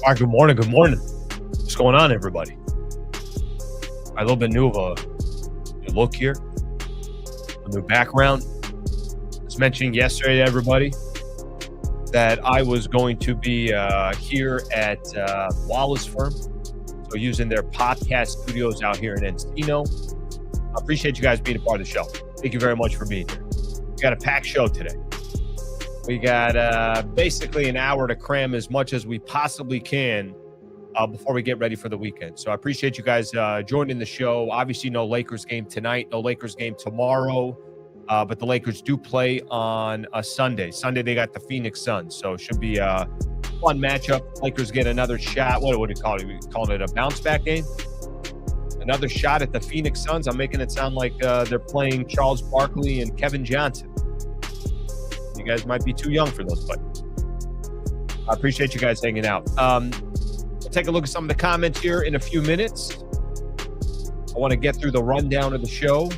All right, good morning. Good morning. What's going on, everybody? A little bit new of a look here, a new background. I was mentioning yesterday to everybody that I was going to be here at Wallace firm, so using their podcast studios out here in Encino. I appreciate you guys being a part of the show. Thank you very much for being here. We got a packed show today. We got basically an hour to cram as much as we possibly can before we get ready for the weekend. So I appreciate you guys joining the show. Obviously, no Lakers game tonight, no Lakers game tomorrow, but the Lakers do play on a Sunday. Sunday, they got the Phoenix Suns, so it should be a fun matchup. Lakers get another shot. What do you call it? We calling it a bounce-back game? Another shot at the Phoenix Suns. I'm making it sound like they're playing Charles Barkley and Kevin Johnson. You guys might be too young for those players. I appreciate you guys hanging out. We'll take a look at some of the comments here in a few minutes. I want to get through the rundown of the show,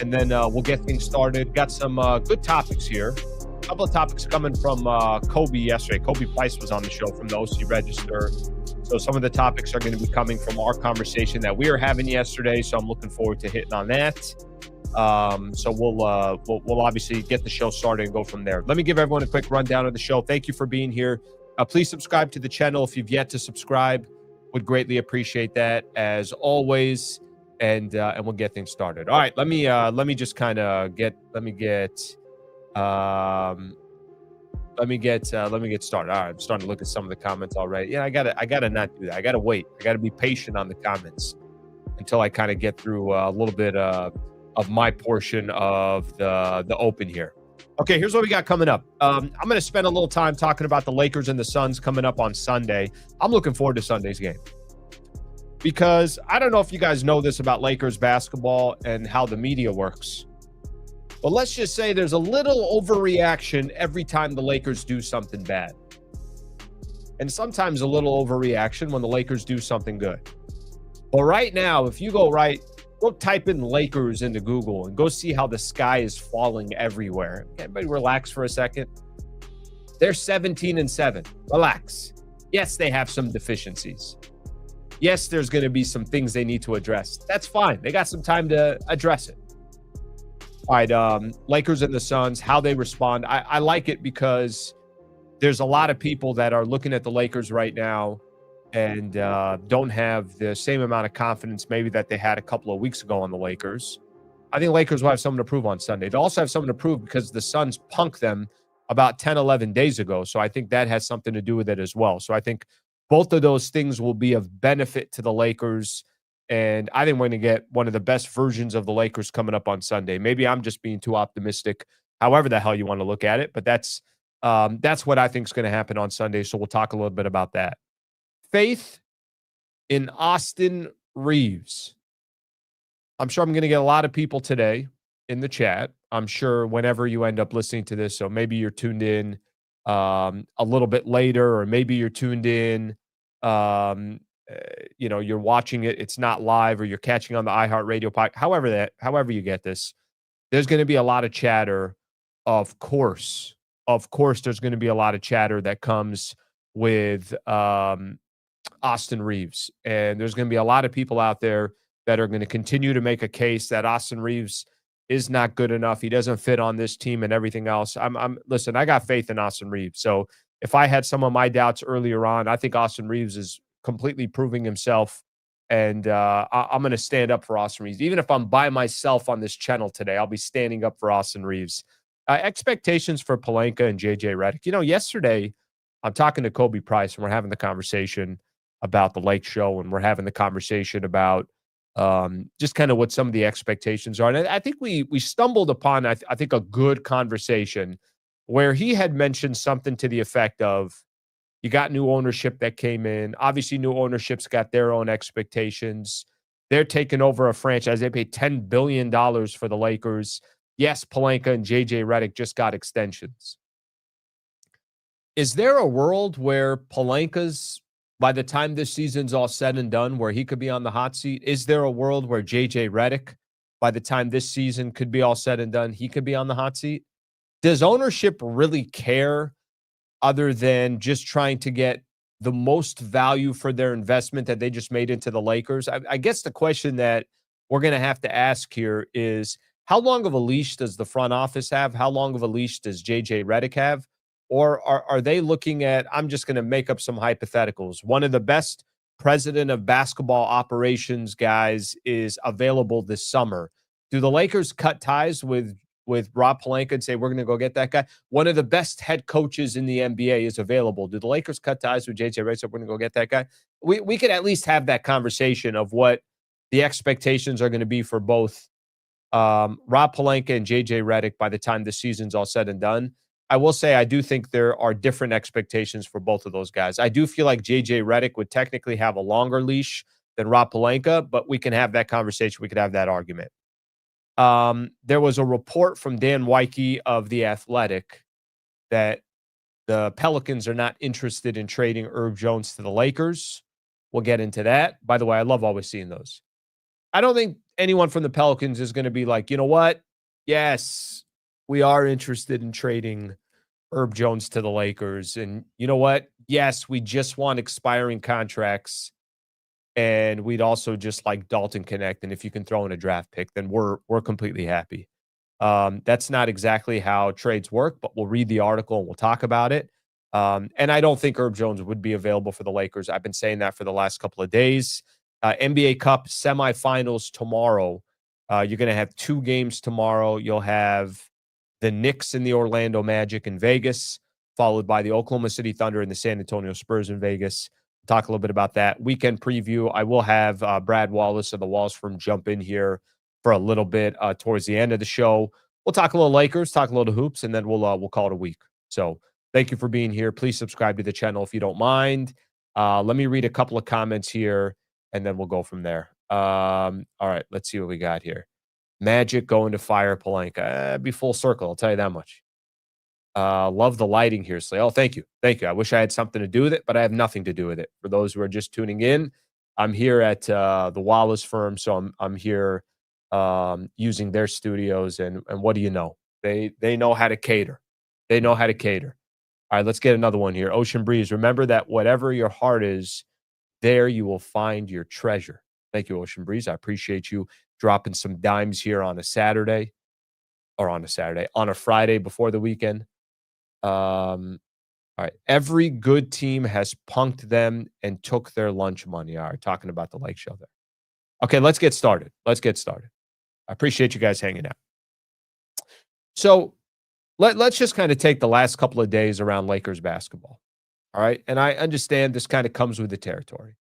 and then we'll get things started. Got some good topics here. A couple of topics coming from Kobe yesterday. Kobe Price was on the show from the OC Register. So some of the topics are going to be coming from our conversation that we were having yesterday. So I'm looking forward to hitting on that. So we'll obviously get the show started and go from there. Let me give everyone a quick rundown of the show. Thank you for being here. Please subscribe to the channel if you've yet to subscribe. Would greatly appreciate that as always. And we'll get things started. All right, let me just kind of get started. All right, I'm starting to look at some of the comments already. Yeah, I gotta not do that. I gotta wait. I gotta be patient on the comments until I kind of get through a little bit of my portion of the open here. Okay, here's what we got coming up. I'm going to spend a little time talking about the Lakers and the Suns coming up on Sunday. I'm looking forward to Sunday's game because I don't know if you guys know this about Lakers basketball and how the media works, but let's just say there's a little overreaction every time the Lakers do something bad, and sometimes a little overreaction when the Lakers do something good. But right now, if you go type in Lakers into Google and go see how the sky is falling everywhere. Everybody relax for a second. They're 17-7. Relax. Yes, they have some deficiencies. Yes, there's going to be some things they need to address. That's fine. They got some time to address it. All right, Lakers and the Suns, how they respond. I like it because there's a lot of people that are looking at the Lakers right now and don't have the same amount of confidence maybe that they had a couple of weeks ago on the Lakers. I think Lakers will have something to prove on Sunday. They also have something to prove because the Suns punked them about 10, 11 days ago. So I think that has something to do with it as well. So I think both of those things will be of benefit to the Lakers. And I think we're going to get one of the best versions of the Lakers coming up on Sunday. Maybe I'm just being too optimistic, however the hell you want to look at it. But that's what I think is going to happen on Sunday. So we'll talk a little bit about that. Faith in Austin Reaves. I'm sure I'm going to get a lot of people today in the chat. I'm sure whenever you end up listening to this, so maybe you're tuned in a little bit later, or maybe you're tuned in, you're watching it. It's not live, or you're catching on the iHeartRadio podcast. However you get this, there's going to be a lot of chatter. Of course, there's going to be a lot of chatter that comes with Austin Reaves. And there's going to be a lot of people out there that are going to continue to make a case that Austin Reaves is not good enough. He doesn't fit on this team and everything else. Listen, I got faith in Austin Reaves. So if I had some of my doubts earlier on, I think Austin Reaves is completely proving himself. And I'm going to stand up for Austin Reaves. Even if I'm by myself on this channel today, I'll be standing up for Austin Reaves. Expectations for Pelinka and JJ Redick. Yesterday I'm talking to Kobe Price and we're having the conversation about the Lake Show, and we're having the conversation about just kind of what some of the expectations are. And I think we stumbled upon, I think, a good conversation where he had mentioned something to the effect of, you got new ownership that came in. Obviously, new ownership's got their own expectations. They're taking over a franchise. They paid $10 billion for the Lakers. Yes, Pelinka and JJ Redick just got extensions. Is there a world where Pelinka's, by the time this season's all said and done, where he could be on the hot seat? Is there a world where JJ Redick, by the time this season could be all said and done, he could be on the hot seat? Does ownership really care other than just trying to get the most value for their investment that they just made into the Lakers? I guess the question that we're going to have to ask here is, how long of a leash does the front office have? How long of a leash does JJ Redick have? Or are they looking at, I'm just going to make up some hypotheticals. One of the best president of basketball operations guys is available this summer. Do the Lakers cut ties with Rob Pelinka and say, we're going to go get that guy? One of the best head coaches in the NBA is available. Do the Lakers cut ties with JJ Redick? We're going to go get that guy. We could at least have that conversation of what the expectations are going to be for both Rob Pelinka and JJ Redick by the time the season's all said and done. I will say I do think there are different expectations for both of those guys. I do feel like JJ Redick would technically have a longer leash than Rob Pelinka, but we can have that conversation. We could have that argument. There was a report from Dan Weike of The Athletic that the Pelicans are not interested in trading Herb Jones to the Lakers. We'll get into that. By the way, I love always seeing those. I don't think anyone from the Pelicans is going to be like, you know what? Yes, we are interested in trading Herb Jones to the Lakers. And you know what? Yes, we just want expiring contracts. And we'd also just like Dalton Connect. And if you can throw in a draft pick, then we're completely happy. That's not exactly how trades work, but we'll read the article and we'll talk about it. And I don't think Herb Jones would be available for the Lakers. I've been saying that for the last couple of days. NBA Cup semifinals tomorrow. You're going to have 2 games tomorrow. You'll have the Knicks and the Orlando Magic in Vegas, followed by the Oklahoma City Thunder and the San Antonio Spurs in Vegas. Talk a little bit about that. Weekend preview. I will have Brad Wallace of the Wallace Firm jump in here for a little bit towards the end of the show. We'll talk a little Lakers, talk a little hoops, and then we'll call it a week. So thank you for being here. Please subscribe to the channel if you don't mind. Let me read a couple of comments here, and then we'll go from there. All right, let's see what we got here. Magic going to fire Pelinka. Be full circle, I'll tell you that much. Love the lighting here, Sliwa. Oh, thank you. Thank you. I wish I had something to do with it, but I have nothing to do with it. For those who are just tuning in, I'm here at the Wallace Firm, so I'm here using their studios, and what do you know? They know how to cater. They know how to cater. All right, let's get another one here. Ocean Breeze. Remember that whatever your heart is, there you will find your treasure. Thank you, Ocean Breeze. I appreciate you dropping some dimes here on a Saturday, on a Friday before the weekend. All right. Every good team has punked them and took their lunch money. All right. Talking about the Lake Show there. Okay. Let's get started. I appreciate you guys hanging out. So let's just kind of take the last couple of days around Lakers basketball. All right. And I understand this kind of comes with the territory.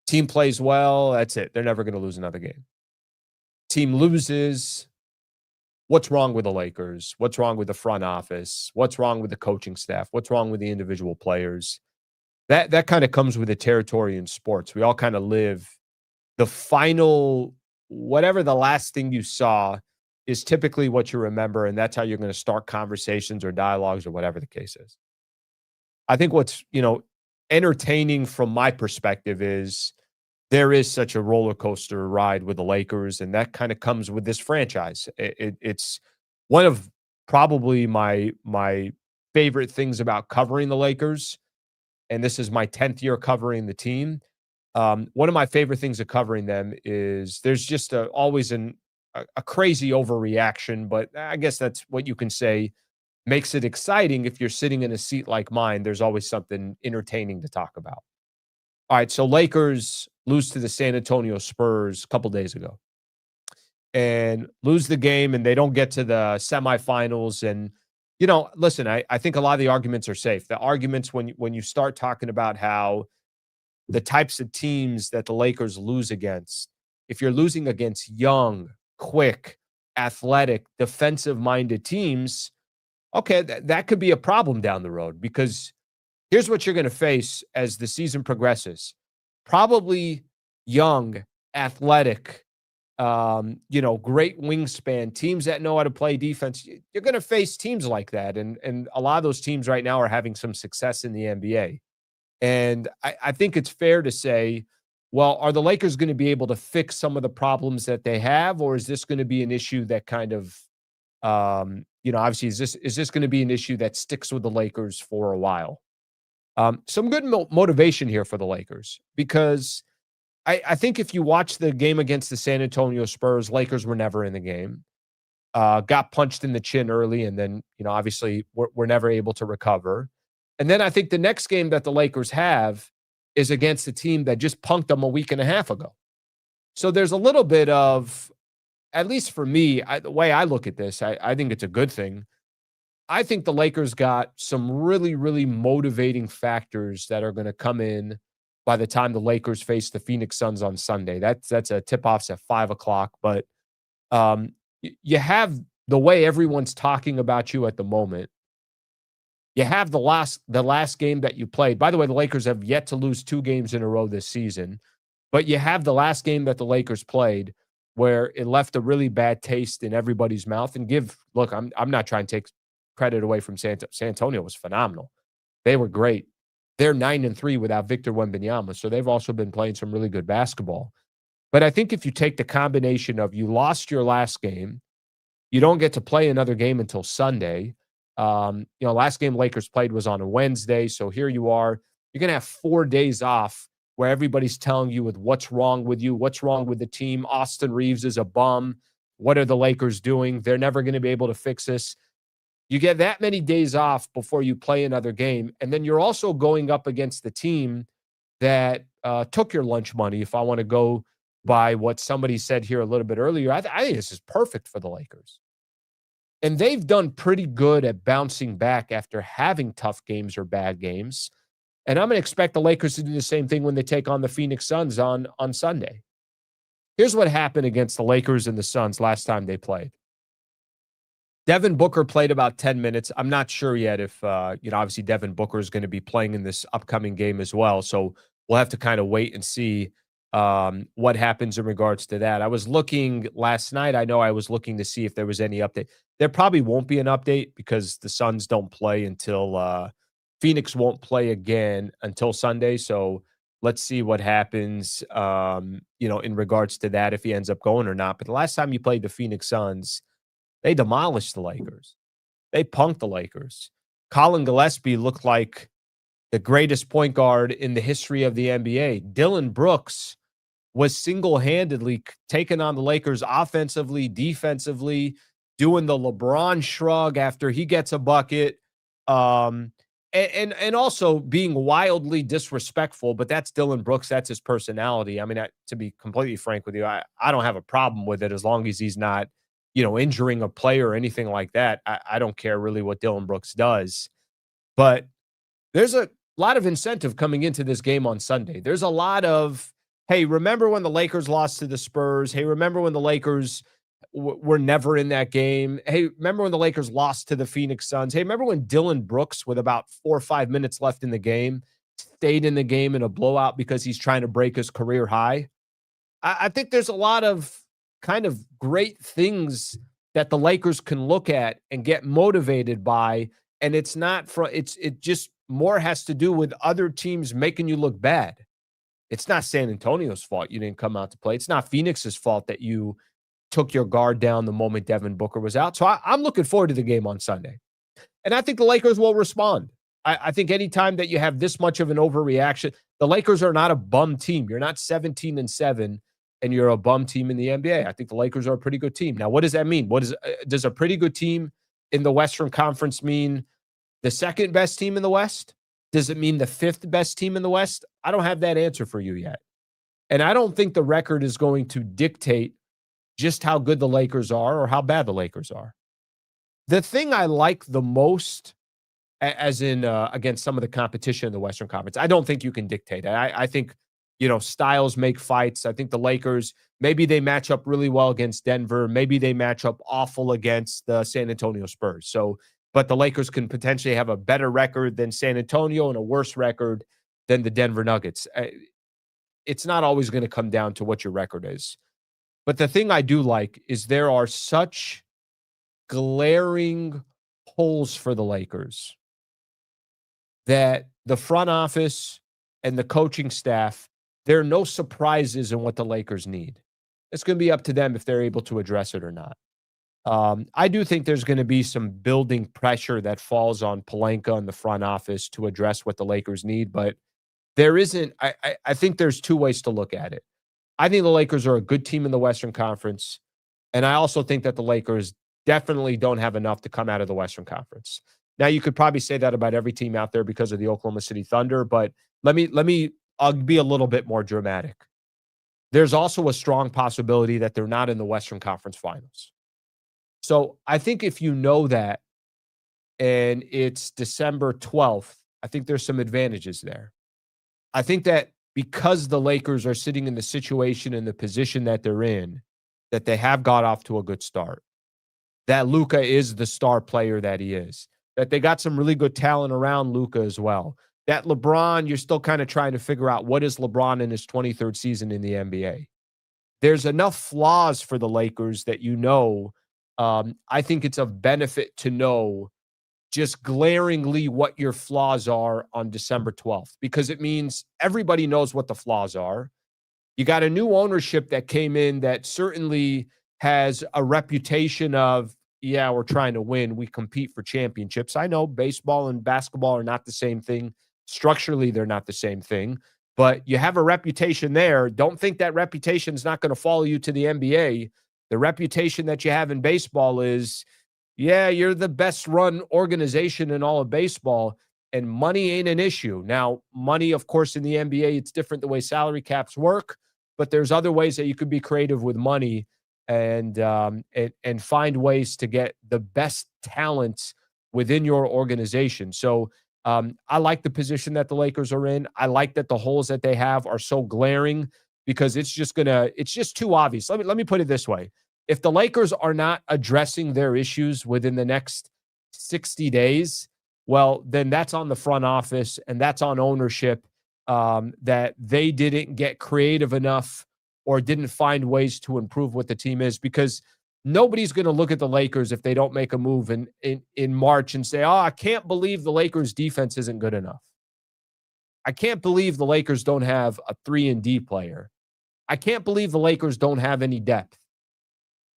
Team plays well. That's it. They're never going to lose another game. Team loses. What's wrong with the Lakers? What's wrong with the front office? What's wrong with the coaching staff? What's wrong with the individual players? That kind of comes with the territory in sports. We all kind of live the final, whatever the last thing you saw is typically what you remember, and that's how you're going to start conversations or dialogues or whatever the case is. I think what's, entertaining from my perspective is there is such a roller coaster ride with the Lakers, and that kind of comes with this franchise. It's one of probably my favorite things about covering the Lakers, and this is my 10th year covering the team. One of my favorite things of covering them is there's just always a crazy overreaction, but I guess that's what you can say makes it exciting. If you're sitting in a seat like mine, there's always something entertaining to talk about. All right, so Lakers lose to the San Antonio Spurs a couple days ago and lose the game, and they don't get to the semifinals. And, listen, I think a lot of the arguments are safe. The arguments when you start talking about how the types of teams that the Lakers lose against, if you're losing against young, quick, athletic, defensive-minded teams, okay, that could be a problem down the road, because here's what you're going to face as the season progresses. Probably young, athletic, great wingspan, teams that know how to play defense. You're going to face teams like that. And a lot of those teams right now are having some success in the NBA. And I think it's fair to say, well, are the Lakers going to be able to fix some of the problems that they have, or is this going to be an issue that kind of, obviously, is this going to be an issue that sticks with the Lakers for a while? Some good motivation here for the Lakers because I think if you watch the game against the San Antonio Spurs, Lakers were never in the game. Got punched in the chin early, and then, obviously we're never able to recover. And then I think the next game that the Lakers have is against a team that just punked them a week and a half ago. So there's a little bit of, at least for me, the way I look at this, I think it's a good thing. I think the Lakers got some really, really motivating factors that are going to come in by the time the Lakers face the Phoenix Suns on Sunday. That's a tip-off's at 5 o'clock, but you have the way everyone's talking about you at the moment. You have the last game that you played. By the way, the Lakers have yet to lose 2 games in a row this season, but you have the last game that the Lakers played where it left a really bad taste in everybody's mouth. And look, I'm not trying to take credit away from San Antonio. Was phenomenal. They were great. They're 9-3 without Victor Wembanyama, so they've also been playing some really good basketball. But I think if you take the combination of you lost your last game, you don't get to play another game until Sunday. Last game Lakers played was on a Wednesday, so here you are. You're going to have 4 days off where everybody's telling you with what's wrong with you, what's wrong with the team. Austin Reaves is a bum. What are the Lakers doing? They're never going to be able to fix this. You get that many days off before you play another game, and then you're also going up against the team that took your lunch money, if I want to go by what somebody said here a little bit earlier. I think this is perfect for the Lakers. And they've done pretty good at bouncing back after having tough games or bad games. And I'm going to expect the Lakers to do the same thing when they take on the Phoenix Suns on Sunday. Here's what happened against the Lakers and the Suns last time they played. Devin Booker played about 10 minutes. I'm not sure yet if, obviously Devin Booker is going to be playing in this upcoming game as well. So we'll have to kind of wait and see what happens in regards to that. I was looking last night. I know I was looking to see if there was any update. There probably won't be an update because the Suns don't play until Phoenix won't play again until Sunday. So let's see what happens, in regards to that, if he ends up going or not. But the last time you played the Phoenix Suns, they demolished the Lakers. They punked the Lakers. Colin Gillespie looked like the greatest point guard in the history of the NBA. Dylan Brooks was single-handedly taking on the Lakers offensively, defensively, doing the LeBron shrug after he gets a bucket, and also being wildly disrespectful. But that's Dylan Brooks. That's his personality. I mean, to be completely frank with you, I don't have a problem with it as long as he's not, injuring a player or anything like that. I don't care really what Dylan Brooks does. But there's a lot of incentive coming into this game on Sunday. There's a lot of, hey, remember when the Lakers lost to the Spurs? Hey, remember when the Lakers were never in that game? Hey, remember when the Lakers lost to the Phoenix Suns? Hey, remember when Dylan Brooks, with about 4 or 5 minutes left in the game, stayed in the game in a blowout because he's trying to break his career high? I think there's a lot of kind of great things that the Lakers can look at and get motivated by. And it's not it just more has to do with other teams making you look bad. It's not San Antonio's fault you didn't come out to play. It's not Phoenix's fault that you took your guard down the moment Devin Booker was out. So I'm looking forward to the game on Sunday. And I think the Lakers will respond. I think anytime that you have this much of an overreaction, the Lakers are not a bum team. You're not 17-7 and you're a bum team in the NBA. I think the Lakers are a pretty good team. Now, what does that mean? Does a pretty good team in the Western Conference mean the second best team in the West? Does it mean the fifth best team in the West? I don't have that answer for you yet. And I don't think the record is going to dictate just how good the Lakers are or how bad the Lakers are. The thing I like the most, as in against some of the competition in the Western Conference, I don't think you can dictate it. I think, styles make fights. I think the Lakers, maybe they match up really well against Denver. Maybe they match up awful against the San Antonio Spurs. But the Lakers can potentially have a better record than San Antonio and a worse record than the Denver Nuggets. It's not always going to come down to what your record is. But the thing I do like is there are such glaring holes for the Lakers that the front office and the coaching staff, there are no surprises in what the Lakers need. It's going to be up to them if they're able to address it or not. I do think there's going to be some building pressure that falls on Pelinka and the front office to address what the Lakers need, but there isn't. I think there's two ways to look at it. I think the Lakers are a good team in the Western Conference, and I also think that the Lakers definitely don't have enough to come out of the Western Conference. Now, you could probably say that about every team out there because of the Oklahoma City Thunder, but I'll be a little bit more dramatic. There's also a strong possibility that they're not in the Western Conference Finals. So I think if you know that and it's December 12th, I think there's some advantages there. I think that because the Lakers are sitting in the situation and the position that they're in, that they have got off to a good start, that Luka is the star player that he is, that they got some really good talent around Luka as well, that LeBron, you're still kind of trying to figure out what is LeBron in his 23rd season in the NBA. There's enough flaws for the Lakers that I think it's of benefit to know just glaringly what your flaws are on December 12th, because it means everybody knows what the flaws are. You got a new ownership that came in that certainly has a reputation of, yeah, we're trying to win. We compete for championships. I know baseball and basketball are not the same thing. Structurally, they're not the same thing, but you have a reputation there. Don't think that reputation is not going to follow you to the NBA. The reputation that you have in baseball is, yeah, you're the best run organization in all of baseball, and money ain't an issue. Now, money, of course, in the NBA, it's different the way salary caps work, but there's other ways that you could be creative with money and find ways to get the best talents within your organization. So I like the position that the Lakers are in. I like that the holes that they have are so glaring because it's just too obvious. Let me put it this way. If the Lakers are not addressing their issues within the next 60 days, well, then that's on the front office and that's on ownership, that they didn't get creative enough or didn't find ways to improve what the team is, because nobody's going to look at the Lakers if they don't make a move in March and say, oh, I can't believe the Lakers defense isn't good enough. I can't believe the Lakers don't have a 3-and-D player. I can't believe the Lakers don't have any depth.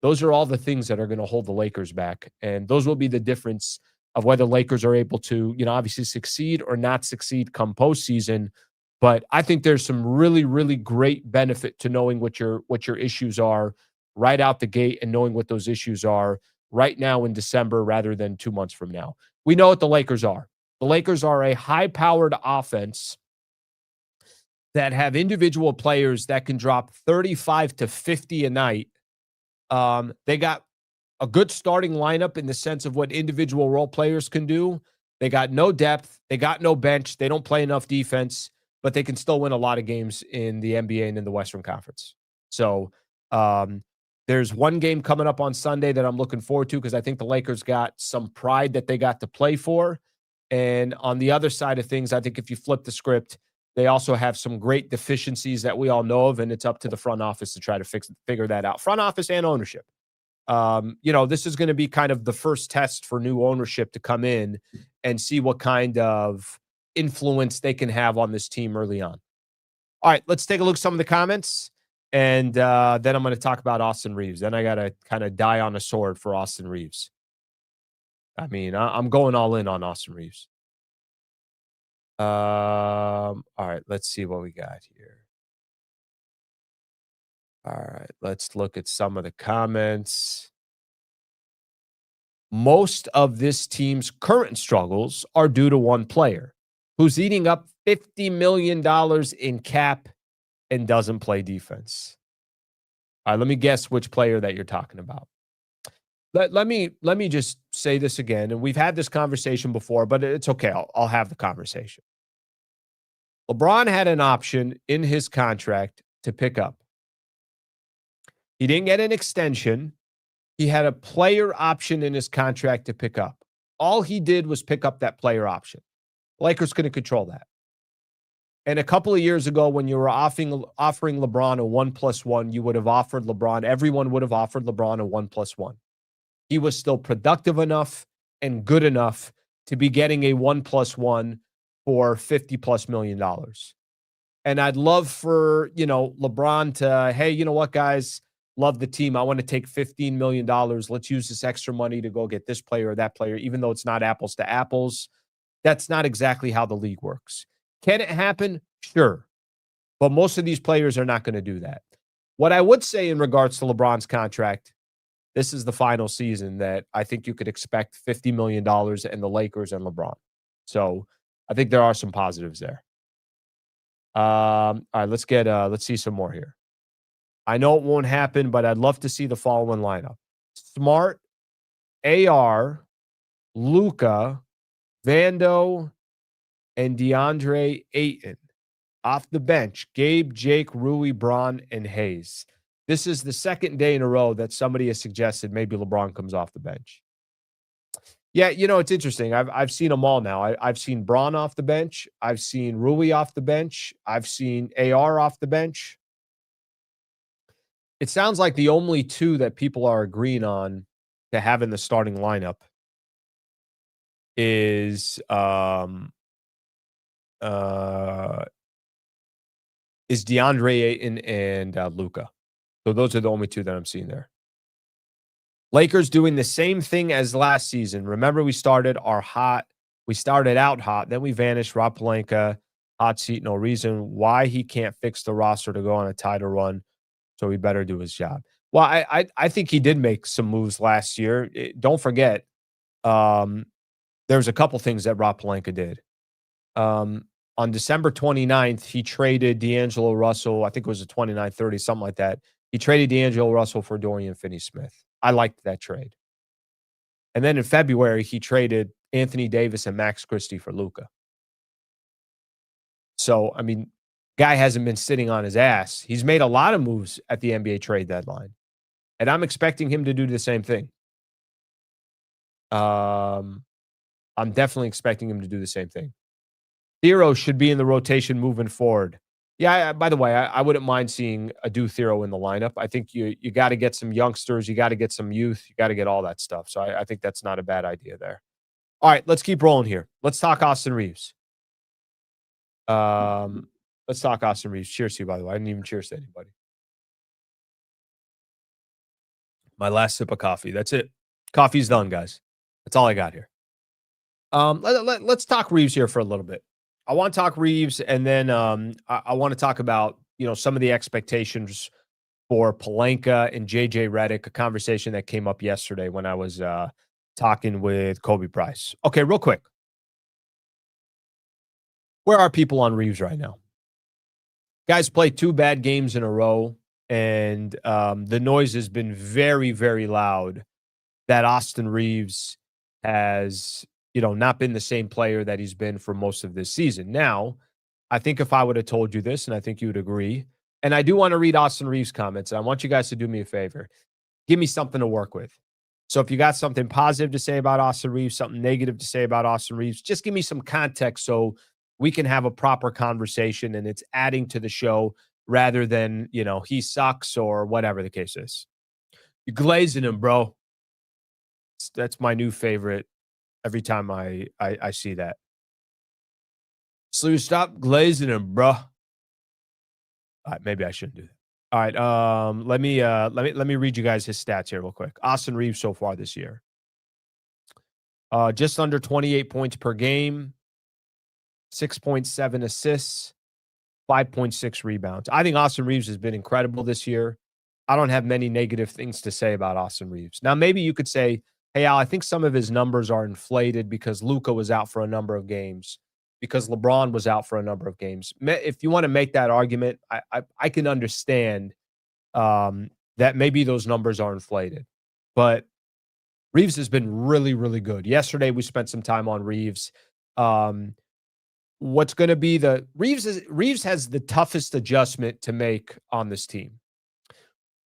Those are all the things that are going to hold the Lakers back. And those will be the difference of whether Lakers are able to, obviously succeed or not succeed come postseason. But I think there's some really, really great benefit to knowing what your issues are right out the gate and knowing what those issues are right now in December rather than 2 months from now. We know what the Lakers are. The Lakers are a high-powered offense that have individual players that can drop 35 to 50 a night. They got a good starting lineup in the sense of what individual role players can do. They got no depth. They got no bench. They don't play enough defense, but they can still win a lot of games in the NBA and in the Western Conference. So there's one game coming up on Sunday that I'm looking forward to because I think the Lakers got some pride that they got to play for. And on the other side of things, I think if you flip the script, they also have some great deficiencies that we all know of, and it's up to the front office to try to figure that out. Front office and ownership. This is going to be kind of the first test for new ownership to come in and see what kind of influence they can have on this team early on. All right, let's take a look at some of the comments, and then I'm going to talk about Austin Reaves. Then I got to kind of die on a sword for Austin Reaves. I mean, I'm going all in on Austin Reaves. All right, let's see what we got here. All right, let's look at some of the comments. Most of this team's current struggles are due to one player who's eating up $50 million in cap and doesn't play defense. All right, let me guess which player that you're talking about. Let me just say this again, and we've had this conversation before, but it's okay. I'll have the conversation. LeBron had an option in his contract to pick up. He didn't get an extension. He had a player option in his contract to pick up. All he did was pick up that player option. Lakers couldn't control that. And a couple of years ago, when you were offering LeBron a 1+1, you would have offered LeBron, everyone would have offered LeBron a 1+1. He was still productive enough and good enough to be getting a 1+1 for $50+ million. And I'd love for, LeBron to, hey, you know what, guys? love the team. I want to take $15 million. Let's use this extra money to go get this player or that player, even though it's not apples to apples. That's not exactly how the league works. Can it happen? Sure. But most of these players are not going to do that. What I would say in regards to LeBron's contract, this is the final season that I think you could expect $50 million in the Lakers and LeBron. So I think there are some positives there. All right, let's see some more here. I know it won't happen, but I'd love to see the following lineup. Smart, AR, Luka, Vando, and DeAndre Ayton. Off the bench, Gabe, Jake, Rui, Braun, and Hayes. This is the second day in a row that somebody has suggested maybe LeBron comes off the bench. Yeah, it's interesting. I've seen them all now. I've seen Braun off the bench. I've seen Rui off the bench. I've seen AR off the bench. It sounds like the only two that people are agreeing on to have in the starting lineup is DeAndre Ayton and Luka. So those are the only two that I'm seeing there. Lakers doing the same thing as last season. Remember, we started out hot, then we vanished. Rob Pelinka, hot seat, no reason why he can't fix the roster to go on a title run. So he better do his job. Well, I think he did make some moves last year. Don't forget, there's a couple things that Rob Pelinka did. On December 29th, he traded D'Angelo Russell. I think it was a 29-30, something like that. He traded D'Angelo Russell for Dorian Finney-Smith. I liked that trade. And then in February, he traded Anthony Davis and Max Christie for Luka. So, I mean, guy hasn't been sitting on his ass. He's made a lot of moves at the NBA trade deadline. And I'm expecting him to do the same thing. I'm definitely expecting him to do the same thing. Thero should be in the rotation moving forward. Yeah, by the way, I wouldn't mind seeing a Thero in the lineup. I think you got to get some youngsters. You got to get some youth. You got to get all that stuff. So I think that's not a bad idea there. All right, let's keep rolling here. Let's talk Austin Reaves. Let's talk Austin Reaves. Cheers to you, by the way. I didn't even cheers to anybody. My last sip of coffee. That's it. Coffee's done, guys. That's all I got here. Let's talk Reaves here for a little bit. I want to talk Reaves, and then I want to talk about some of the expectations for Pelinka and JJ Redick, a conversation that came up yesterday when I was talking with Kobe Price. Okay, real quick. Where are people on Reaves right now? Guys played 2 bad games in a row, and the noise has been very, very loud that Austin Reaves has not been the same player that he's been for most of this season. Now, I think if I would have told you this, and I think you would agree, and I do want to read Austin Reaves' comments, and I want you guys to do me a favor. Give me something to work with. So if you got something positive to say about Austin Reaves, something negative to say about Austin Reaves, just give me some context so we can have a proper conversation and it's adding to the show rather than, he sucks or whatever the case is. You're glazing him, bro. That's my new favorite. Every time I see that. So stop glazing him, bro. All right, maybe I shouldn't do that. All right, let me read you guys his stats here real quick. Austin Reaves so far this year. Just under 28 points per game, 6.7 assists, 5.6 rebounds. I think Austin Reaves has been incredible this year. I don't have many negative things to say about Austin Reaves. Now, maybe you could say, hey, Al, I think some of his numbers are inflated because Luka was out for a number of games, because LeBron was out for a number of games. If you want to make that argument, I can understand that maybe those numbers are inflated. But Reaves has been really, really good. Yesterday, we spent some time on Reaves. What's going to be Reaves has the toughest adjustment to make on this team.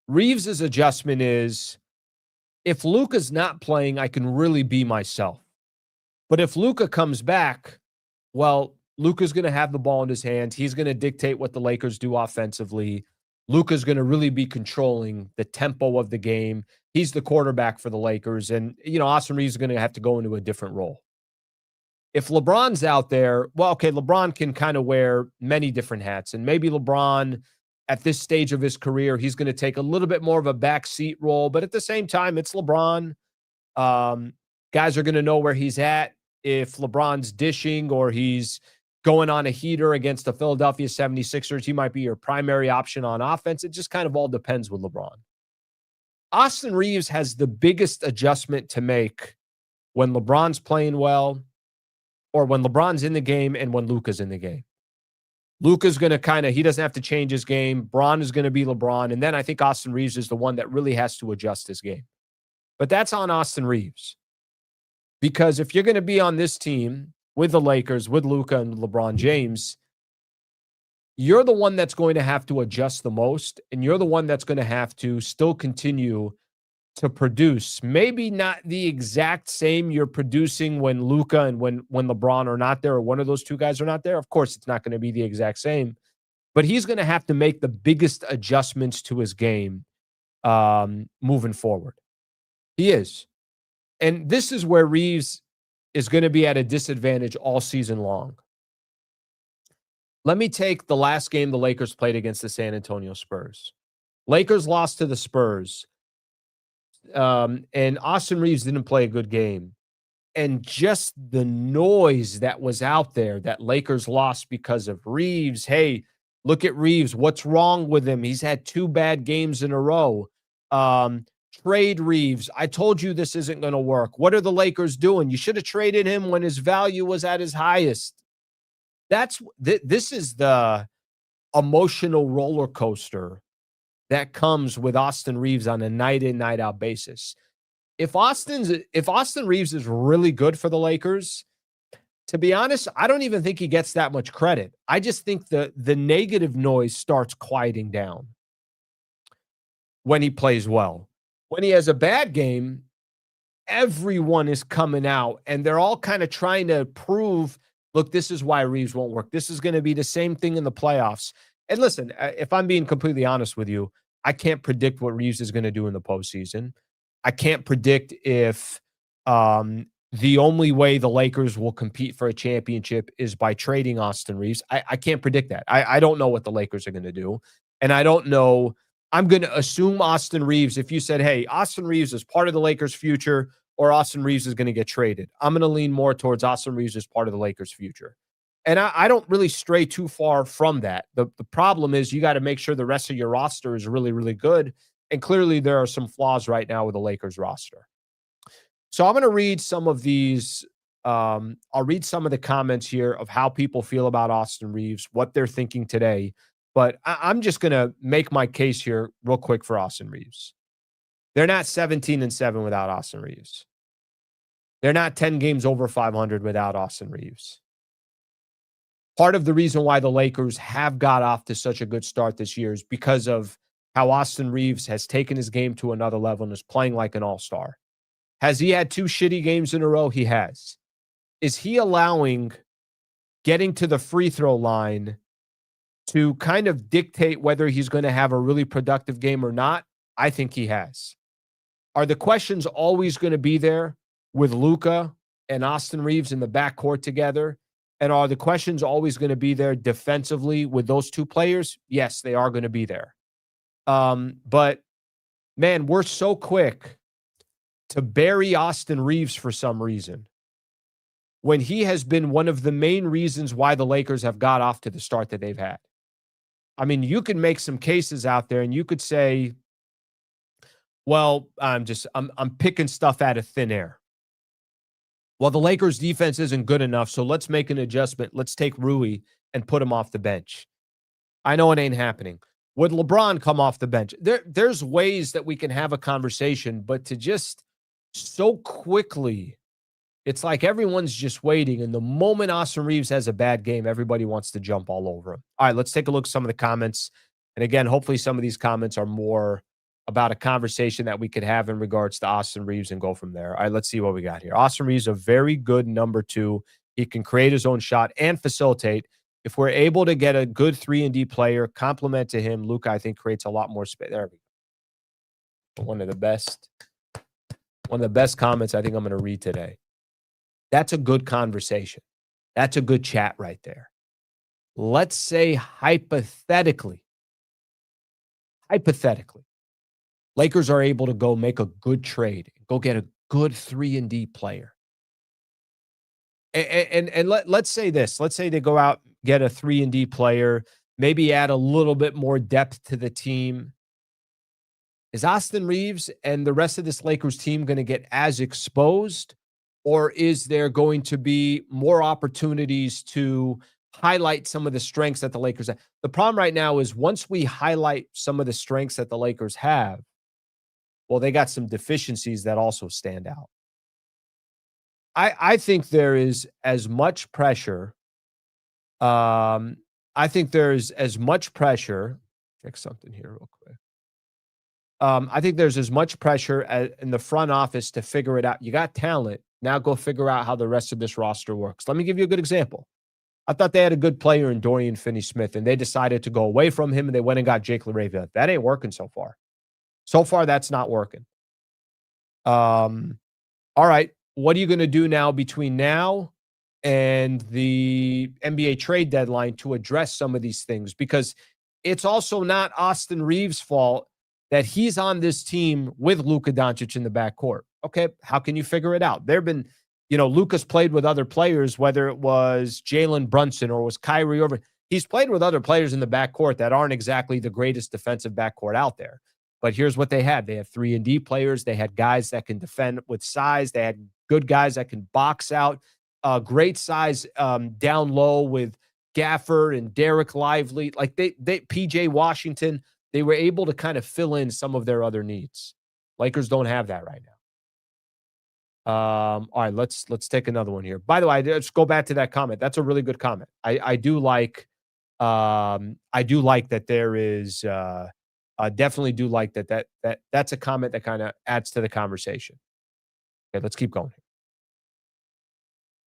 Reaves's adjustment is, if Luka's not playing, I can really be myself. But if Luka comes back, well, Luka's going to have the ball in his hand. He's going to dictate what the Lakers do offensively. Luka's going to really be controlling the tempo of the game. He's the quarterback for the Lakers. And, Austin Reaves is going to have to go into a different role. If LeBron's out there, well, okay, LeBron can kind of wear many different hats. And maybe LeBron at this stage of his career, he's going to take a little bit more of a backseat role. But at the same time, it's LeBron. Guys are going to know where he's at. If LeBron's dishing or he's going on a heater against the Philadelphia 76ers, he might be your primary option on offense. It just kind of all depends with LeBron. Austin Reaves has the biggest adjustment to make when LeBron's playing well or when LeBron's in the game and when Luka's in the game. Luka's going to he doesn't have to change his game. Bron is going to be LeBron. And then I think Austin Reaves is the one that really has to adjust his game. But that's on Austin Reaves. Because if you're going to be on this team with the Lakers, with Luka and LeBron James, you're the one that's going to have to adjust the most. And you're the one that's going to have to still continue to produce. Maybe not the exact same you're producing when Luka and when LeBron are not there or one of those two guys are not there. Of course, it's not going to be the exact same. But he's going to have to make the biggest adjustments to his game moving forward. He is. And this is where Reaves is going to be at a disadvantage all season long. Let me take the last game the Lakers played against the San Antonio Spurs. Lakers lost to the Spurs. And Austin Reaves didn't play a good game. And just the noise that was out there that Lakers lost because of Reaves. Hey, look at Reaves. What's wrong with him? He's had 2 bad games in a row. Trade Reaves. I told you this isn't going to work. What are the Lakers doing? You should have traded him when his value was at his highest. This is the emotional roller coaster that comes with Austin Reaves on a night in, night out basis. If Austin Reaves is really good for the Lakers, to be honest, I don't even think he gets that much credit. I just think the negative noise starts quieting down when he plays well. When he has a bad game, everyone is coming out and they're all kind of trying to prove, look, this is why Reaves won't work. This is going to be the same thing in the playoffs. And listen, if I'm being completely honest with you, I can't predict what Reaves is going to do in the postseason. I can't predict if the only way the Lakers will compete for a championship is by trading Austin Reaves. I can't predict that. I don't know what the Lakers are going to do. And I don't know. I'm going to assume Austin Reaves, if you said, hey, Austin Reaves is part of the Lakers' future or Austin Reaves is going to get traded, I'm going to lean more towards Austin Reaves as part of the Lakers' future. And I don't really stray too far from that. The problem is you got to make sure the rest of your roster is really, really good. And clearly there are some flaws right now with the Lakers roster. So I'm going to read some of these. I'll read some of the comments here of how people feel about Austin Reaves, what they're thinking today. But I'm just going to make my case here real quick for Austin Reaves. They're not 17-7 without Austin Reaves. They're not 10 games over 500 without Austin Reaves. Part of the reason why the Lakers have got off to such a good start this year is because of how Austin Reaves has taken his game to another level and is playing like an all-star. Has he had 2 shitty games in a row? He has. Is he allowing getting to the free throw line to kind of dictate whether he's going to have a really productive game or not? I think he has. Are the questions always going to be there with Luka and Austin Reaves in the backcourt together? And are the questions always going to be there defensively with those 2 players? Yes, they are going to be there. But, man, we're so quick to bury Austin Reaves for some reason when he has been one of the main reasons why the Lakers have got off to the start that they've had. I mean, you can make some cases out there and you could say, well, I'm picking stuff out of thin air. Well, the Lakers defense isn't good enough, so let's make an adjustment. Let's take Rui and put him off the bench. I know it ain't happening. Would LeBron come off the bench? There's ways that we can have a conversation, but to just so quickly, it's like everyone's just waiting. And the moment Austin Reaves has a bad game, everybody wants to jump all over him. All right, let's take a look at some of the comments. And again, hopefully some of these comments are more about a conversation that we could have in regards to Austin Reaves and go from there. All right, let's see what we got here. Austin Reaves is a very good number 2. He can create his own shot and facilitate. If we're able to get a good 3-and-D player, complement to him, Luka, I think, creates a lot more space. There we go. One of the best comments I think I'm going to read today. That's a good conversation. That's a good chat right there. Let's say hypothetically hypothetically, Lakers are able to go make a good trade, go get a good 3-and-D player. And let's say this. Let's say they go out, get a 3-and-D player, maybe add a little bit more depth to the team. Is Austin Reaves and the rest of this Lakers team going to get as exposed, or is there going to be more opportunities to highlight some of the strengths that the Lakers have? The problem right now is once we highlight some of the strengths that the Lakers have, well, they got some deficiencies that also stand out. I think there is as much pressure. I think there's as much pressure. Check something here real quick. I think there's as much pressure in the front office to figure it out. You got talent. Now go figure out how the rest of this roster works. Let me give you a good example. I thought they had a good player in Dorian Finney-Smith, and they decided to go away from him, and they went and got Jake LaRavia. That ain't working so far. So far, that's not working. All right. What are you going to do now between now and the NBA trade deadline to address some of these things? Because it's also not Austin Reaves' fault that he's on this team with Luka Doncic in the backcourt. Okay, how can you figure it out? There have been, Luka's played with other players, whether it was Jalen Brunson or was Kyrie Irving. He's played with other players in the backcourt that aren't exactly the greatest defensive backcourt out there. But here's what they had. They had 3-and-D players. They had guys that can defend with size. They had good guys that can box out. Great size down low with Gafford and Derek Lively. Like they PJ Washington, they were able to kind of fill in some of their other needs. Lakers don't have that right now. All right, let's take another one here. By the way, let's go back to that comment. That's a really good comment. I do like that there is definitely do like that's a comment that kind of adds to the conversation. Okay, let's keep going here.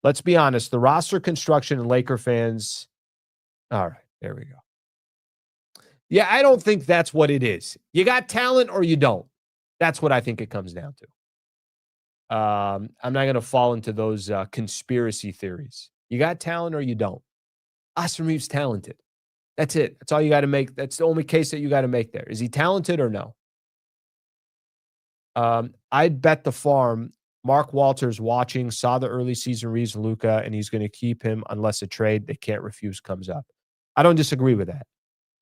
Let's be honest. The roster construction and Laker fans. All right, there we go. Yeah, I don't think that's what it is. You got talent or you don't. That's what I think it comes down to. I'm not going to fall into those conspiracy theories. You got talent or you don't. Austin Reaves talented. That's it. That's all you got to make. That's the only case that you got to make there. Is he talented or no? I'd bet the farm Mark Walters watching, saw the early season Reaves and Luka, and he's going to keep him unless a trade they can't refuse comes up. I don't disagree with that.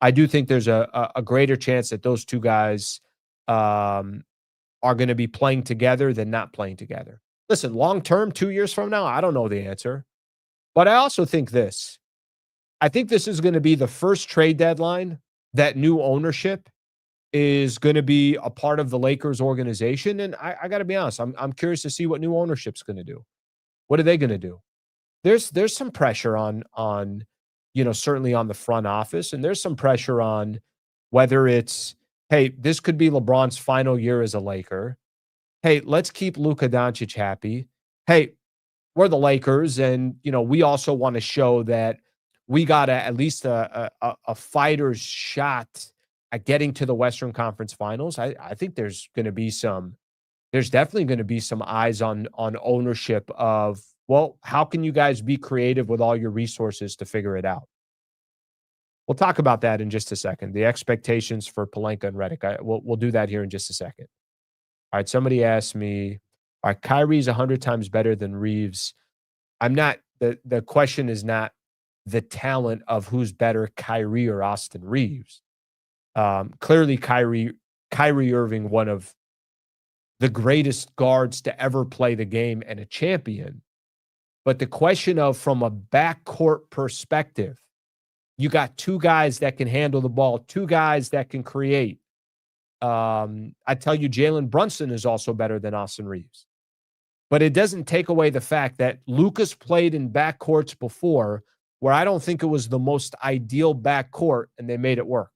I do think there's a greater chance that those two guys are going to be playing together than not playing together. Listen, long term, 2 years from now, I don't know the answer. But I also think this. I think this is going to be the first trade deadline that new ownership is going to be a part of the Lakers organization. And I got to be honest, I'm curious to see what new ownership's going to do. What are they going to do? There's some pressure on certainly on the front office, and there's some pressure on whether it's, hey, this could be LeBron's final year as a Laker. Hey, let's keep Luka Doncic happy. Hey, we're the Lakers, and we also want to show that we got at least a fighter's shot at getting to the Western Conference Finals. I think there's definitely going to be some eyes on ownership of, well, how can you guys be creative with all your resources to figure it out? We'll talk about that in just a second. The expectations for Pelinka and Redick. We'll do that here in just a second. All right, somebody asked me, all right, Kyrie's 100 times better than Reaves. I'm not, the question is not the talent of who's better, Kyrie or Austin Reaves. Clearly, Kyrie Irving, one of the greatest guards to ever play the game and a champion. But the question of, from a backcourt perspective, you got two guys that can handle the ball, two guys that can create. I tell you, Jalen Brunson is also better than Austin Reaves. But it doesn't take away the fact that Luka's played in backcourts before where I don't think it was the most ideal backcourt, and they made it work.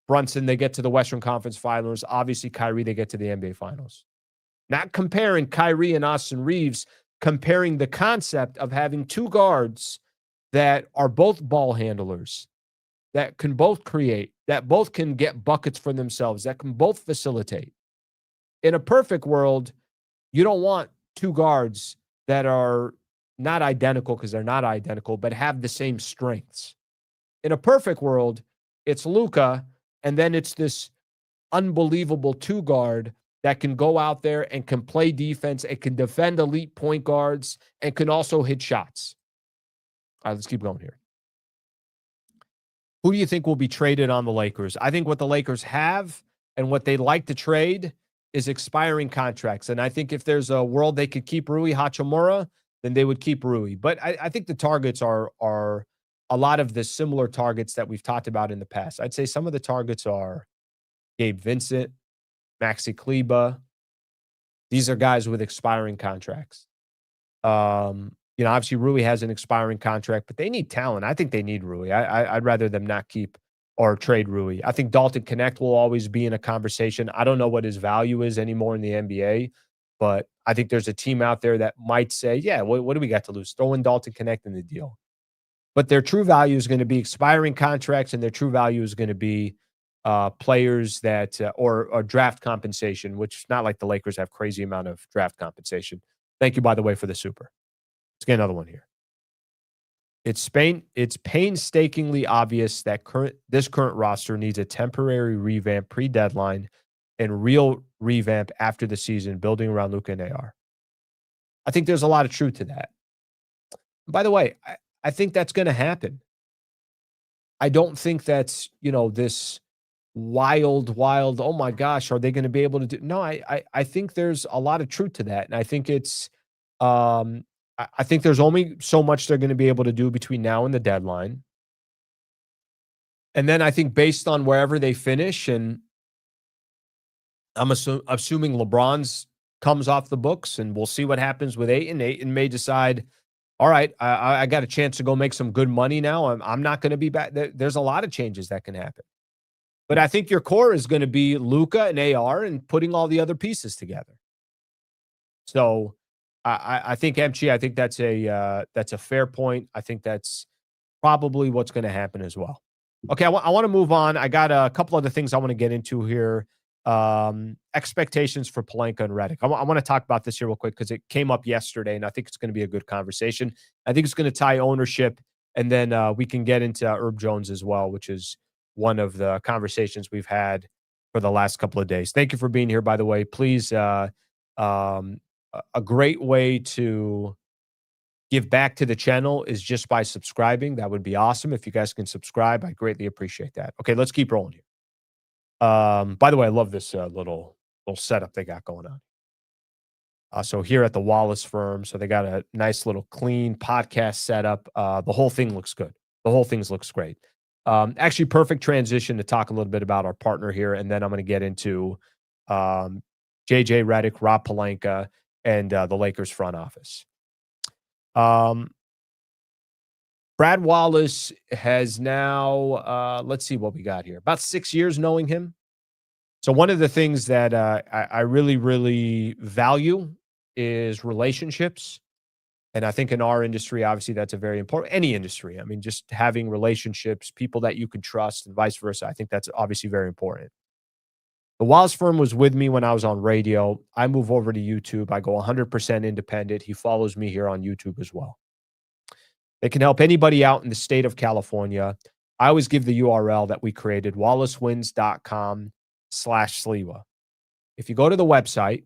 Brunson, they get to the Western Conference Finals. Obviously, Kyrie, they get to the NBA Finals. Not comparing Kyrie and Austin Reaves, comparing the concept of having two guards that are both ball handlers, that can both create, that both can get buckets for themselves, that can both facilitate. In a perfect world, you don't want two guards that are not identical, because they're not identical, but have the same strengths. In a perfect world, it's Luka And then it's this unbelievable two guard that can go out there and can play defense and can defend elite point guards and can also hit shots. All right, let's keep going here. Who do you think will be traded on the Lakers? I think what the Lakers have and what they like to trade is expiring contracts. And I think if there's a world they could keep Rui Hachimura, then they would keep Rui. But I think the targets are a lot of the similar targets that we've talked about in the past. I'd say some of the targets are Gabe Vincent, Maxi Kleba. These are guys with expiring contracts. Obviously Rui has an expiring contract, but they need talent. I think they need Rui. I'd rather them not keep or trade Rui. I think Dalton Connect will always be in a conversation. I don't know what his value is anymore in the NBA, but I think there's a team out there that might say, yeah, what do we got to lose? Throw in Dalton Connect in the deal. But their true value is going to be expiring contracts, and their true value is going to be players that or draft compensation, which is not like the Lakers have crazy amount of draft compensation. Thank you, by the way, for the super. Let's get another one here. It's painstakingly obvious that this current roster needs a temporary revamp pre-deadline and real revamp after the season, building around Luka and AR. I think there's a lot of truth to that. By the way, I think that's going to happen. I don't think that's, this wild, oh my gosh, are they going to be able to do? No, I think there's a lot of truth to that. And I think it's, I think there's only so much they're going to be able to do between now and the deadline. And then I think based on wherever they finish, and I'm assuming LeBron's comes off the books, and we'll see what happens with Ayton. Ayton may decide, all right, I got a chance to go make some good money now. I'm not going to be back. There's a lot of changes that can happen. But I think your core is going to be Luka and AR and putting all the other pieces together. So I think MG, I think that's a fair point. I think that's probably what's going to happen as well. Okay, I want to move on. I got a couple other things I want to get into here. Expectations for Pelinka and Redick. I want to talk about this here real quick because it came up yesterday, and I think it's going to be a good conversation. I think it's going to tie ownership, and then we can get into Herb Jones as well, which is one of the conversations we've had for the last couple of days. Thank you for being here, by the way. Please, a great way to give back to the channel is just by subscribing. That would be awesome. If you guys can subscribe, I greatly appreciate that. Okay, let's keep rolling here. By the way, I love this little setup they got going on. So here at the Wallace firm, so they got a nice little clean podcast setup. The whole thing looks good. The whole thing looks great. Actually, perfect transition to talk a little bit about our partner here, and then I'm going to get into JJ Redick, Rob Pelinka, and the Lakers front office. Brad Wallace has now, let's see what we got here, about 6 years knowing him. So one of the things that I really, really value is relationships. And I think in our industry, obviously, that's a very important, any industry. I mean, just having relationships, people that you can trust and vice versa. I think that's obviously very important. The Wallace firm was with me when I was on radio. I move over to YouTube. I go 100% independent. He follows me here on YouTube as well. They can help anybody out in the state of California. I always give the URL that we created, wallacewins.com/Sliwa. If you go to the website,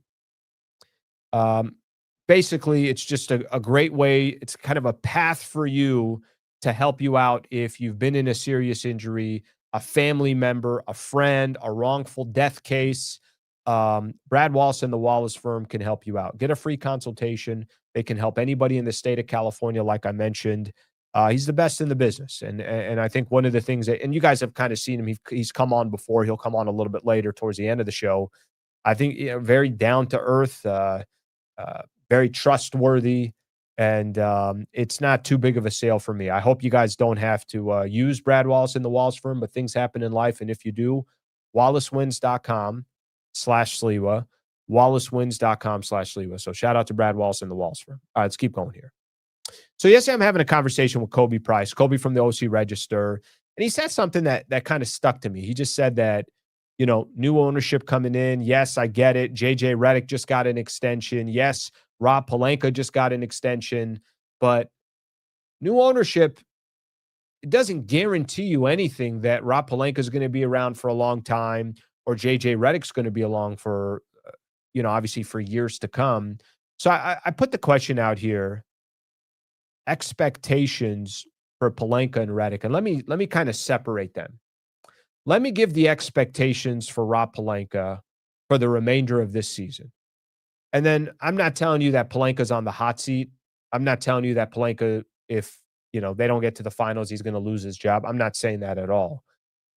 basically, it's just a great way. It's kind of a path for you to help you out if you've been in a serious injury, a family member, a friend, a wrongful death case. Brad Wallace and the Wallace firm can help you out. Get a free consultation. They can help anybody in the state of California, like I mentioned. He's the best in the business. And I think one of the things that, and you guys have kind of seen him, he's come on before. He'll come on a little bit later towards the end of the show. I think very down to earth, very trustworthy, and it's not too big of a sale for me. I hope you guys don't have to use Brad Wallace in the Wallace firm, but things happen in life. And if you do, wallacewins.com/Sliwa, wallacewins.com/Sliwa. So shout out to Brad Wallace and the Wallace firm. All right, let's keep going here. So yesterday I'm having a conversation with Kobe Price, Kobe from the OC Register, and he said something that kind of stuck to me. He just said that, new ownership coming in. Yes, I get it. JJ Redick just got an extension. Yes, Rob Pelinka just got an extension, but new ownership it doesn't guarantee you anything that Rob Pelinka is going to be around for a long time or JJ Redick's going to be along for, obviously for years to come. So I put the question out here, expectations for Pelinka and Redick. And let me kind of separate them. Let me give the expectations for Rob Pelinka for the remainder of this season. And then I'm not telling you that Pelinka's on the hot seat. I'm not telling you that Pelinka, if they don't get to the finals, he's going to lose his job. I'm not saying that at all.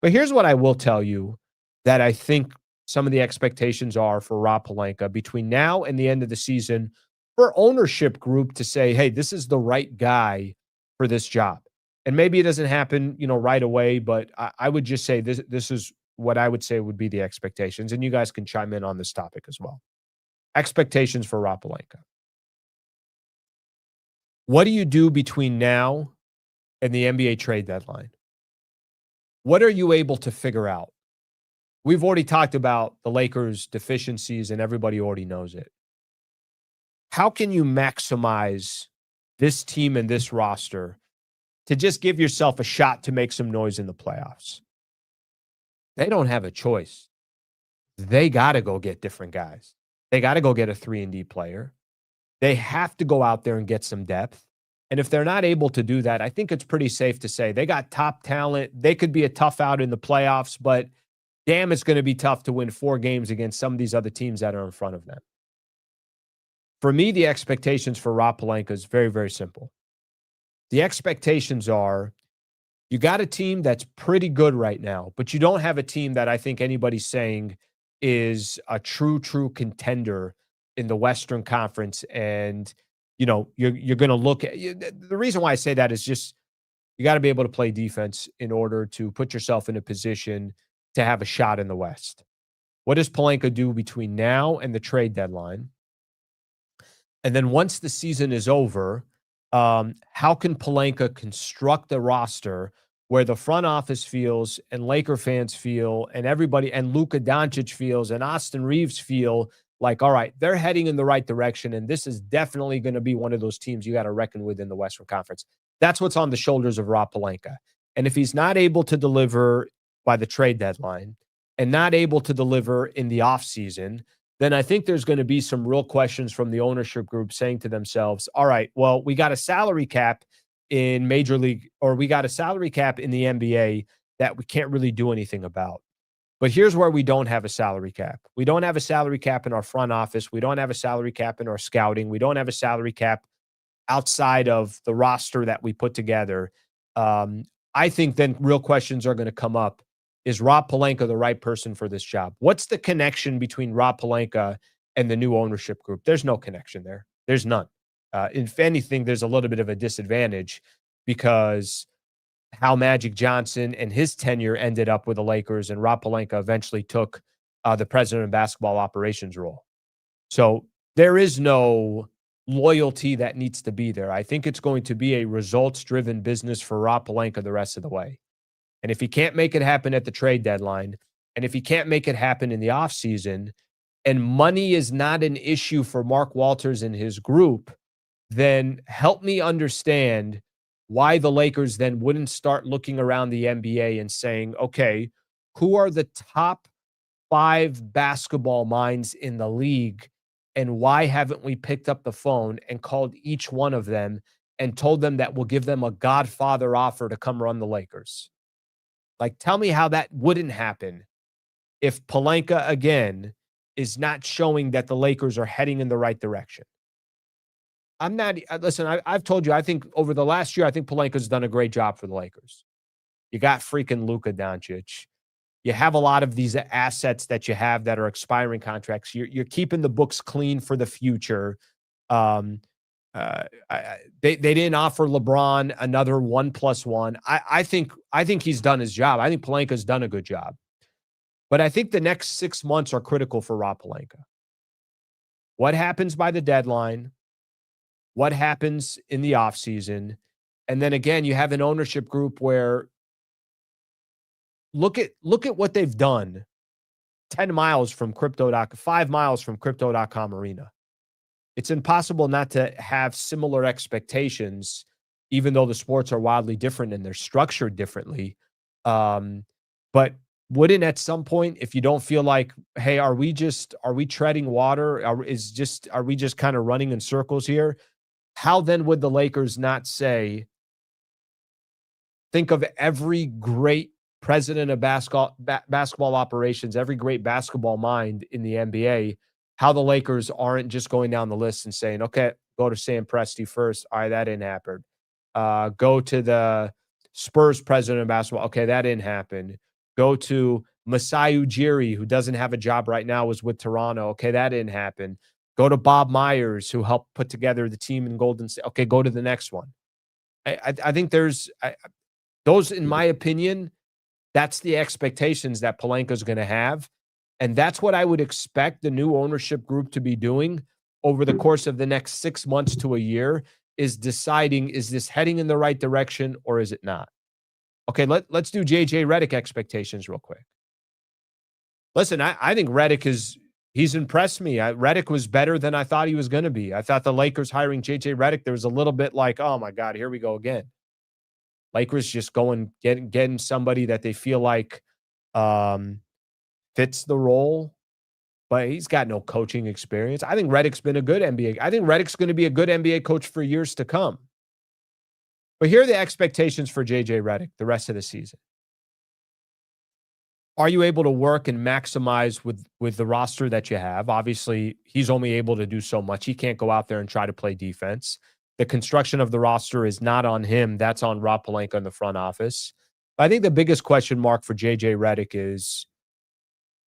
But here's what I will tell you that I think some of the expectations are for Rob Pelinka between now and the end of the season for ownership group to say, hey, this is the right guy for this job. And maybe it doesn't happen, right away, but I would just say this is what I would say would be the expectations. And you guys can chime in on this topic as well. Expectations for Rob Pelinka. What do you do between now and the NBA trade deadline? What are you able to figure out? We've already talked about the Lakers' deficiencies, and everybody already knows it. How can you maximize this team and this roster to just give yourself a shot to make some noise in the playoffs? They don't have a choice. They got to go get different guys. They got to go get a 3-and-D player. They have to go out there and get some depth. And if they're not able to do that, I think it's pretty safe to say they got top talent. They could be a tough out in the playoffs, but damn, it's going to be tough to win 4 games against some of these other teams that are in front of them. For me, the expectations for Rob Pelinka is very, very simple. The expectations are you got a team that's pretty good right now, but you don't have a team that I think anybody's saying is a true contender in the Western Conference. And, you're going to look at the reason why I say that is just you got to be able to play defense in order to put yourself in a position to have a shot in the West. What does Pelinka do between now and the trade deadline? And then once the season is over, how can Pelinka construct a roster where the front office feels and Laker fans feel and everybody and Luka Doncic feels and Austin Reaves feel like, all right, they're heading in the right direction, and this is definitely going to be one of those teams you got to reckon with in the Western Conference. That's what's on the shoulders of Rob Pelinka. And if he's not able to deliver by the trade deadline and not able to deliver in the offseason, then I think there's going to be some real questions from the ownership group saying to themselves, all right, well, we got a salary cap in Major League, or we got a salary cap in the NBA that we can't really do anything about. But here's where we don't have a salary cap. We don't have a salary cap in our front office. We don't have a salary cap in our scouting. We don't have a salary cap outside of the roster that we put together. I think then real questions are going to come up. Is Rob Pelinka the right person for this job? What's the connection between Rob Pelinka and the new ownership group? There's no connection there. There's none. If anything, there's a little bit of a disadvantage because how Magic Johnson and his tenure ended up with the Lakers, and Rob Pelinka eventually took the president of basketball operations role. So there is no loyalty that needs to be there. I think it's going to be a results-driven business for Rob Pelinka the rest of the way. And if he can't make it happen at the trade deadline, and if he can't make it happen in the offseason, and money is not an issue for Mark Walters and his group, then help me understand why the Lakers then wouldn't start looking around the NBA and saying, okay, who are the top 5 basketball minds in the league, and why haven't we picked up the phone and called each one of them and told them that we'll give them a Godfather offer to come run the Lakers? Like, tell me how that wouldn't happen if Pelinka, again, is not showing that the Lakers are heading in the right direction. I'm not, listen, I've told you, I think over the last year, I think Pelinka's done a great job for the Lakers. You got freaking Luka Doncic. You have a lot of these assets that you have that are expiring contracts. You're keeping the books clean for the future. They didn't offer LeBron another 1+1. I think he's done his job. I think Pelinka's done a good job. But I think the next 6 months are critical for Rob Pelinka. What happens by the deadline? What happens in the offseason? And then again, you have an ownership group where look at what they've done 10 miles from 5 miles from Crypto.com arena. It's impossible not to have similar expectations, even though the sports are wildly different and they're structured differently. But wouldn't at some point, if you don't feel like, hey, are we treading water? Are we just kind of running in circles here? How then would the Lakers not say, think of every great president of basketball operations, every great basketball mind in the NBA, how the Lakers aren't just going down the list and saying, okay, go to Sam Presti first. All right, that didn't happen. Go to the Spurs president of basketball. Okay, that didn't happen. Go to Masai Ujiri, who doesn't have a job right now, was with Toronto. Okay, that didn't happen. Go to Bob Myers, who helped put together the team in Golden State. Okay, go to the next one. I think there's those, in my opinion, that's the expectations that Pelinka is going to have. And that's what I would expect the new ownership group to be doing over the course of the next 6 months to a year, is deciding, is this heading in the right direction or is it not? Okay, let's do JJ Redick expectations real quick. Listen, I think Redick he's impressed me. Redick was better than I thought he was going to be. I thought the Lakers hiring JJ Redick, there was a little bit like, oh my God, here we go again. Lakers just getting somebody that they feel like fits the role, but he's got no coaching experience. I think Redick's been a good NBA. I think Redick's going to be a good NBA coach for years to come. But here are the expectations for JJ Redick the rest of the season. Are you able to work and maximize with the roster that you have? Obviously, he's only able to do so much. He can't go out there and try to play defense. The construction of the roster is not on him. That's on Rob Pelinka in the front office. But I think the biggest question mark for JJ Redick is,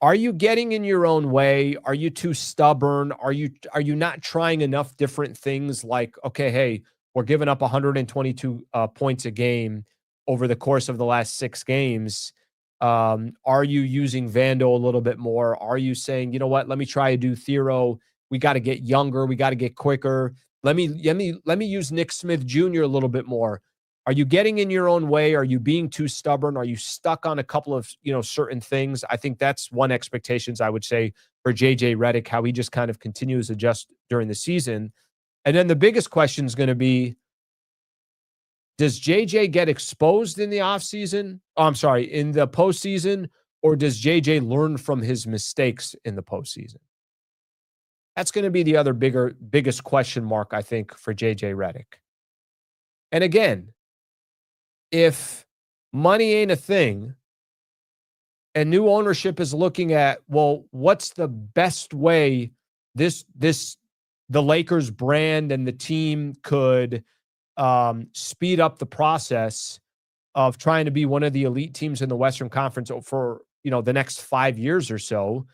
are you getting in your own way? Are you too stubborn? Are you not trying enough different things like, okay, hey, we're giving up 122 points a game over the course of the last 6 games. Are you using Vando a little bit more? Are you saying, you know what, let me try to do Thero. We got to get younger. We got to get quicker. Let me use Nick Smith Jr. a little bit more. Are you getting in your own way? Are you being too stubborn? Are you stuck on a couple of, certain things? I think that's one expectations I would say for JJ Redick, how he just kind of continues to adjust during the season. And then the biggest question is going to be, does JJ get exposed in the offseason? Oh, I'm sorry, in the postseason, or does JJ learn from his mistakes in the postseason? That's going to be the other biggest question mark, I think, for JJ Redick. And again, if money ain't a thing and new ownership is looking at, well, what's the best way the Lakers brand and the team could speed up the process of trying to be one of the elite teams in the Western Conference for, the next 5 years or so.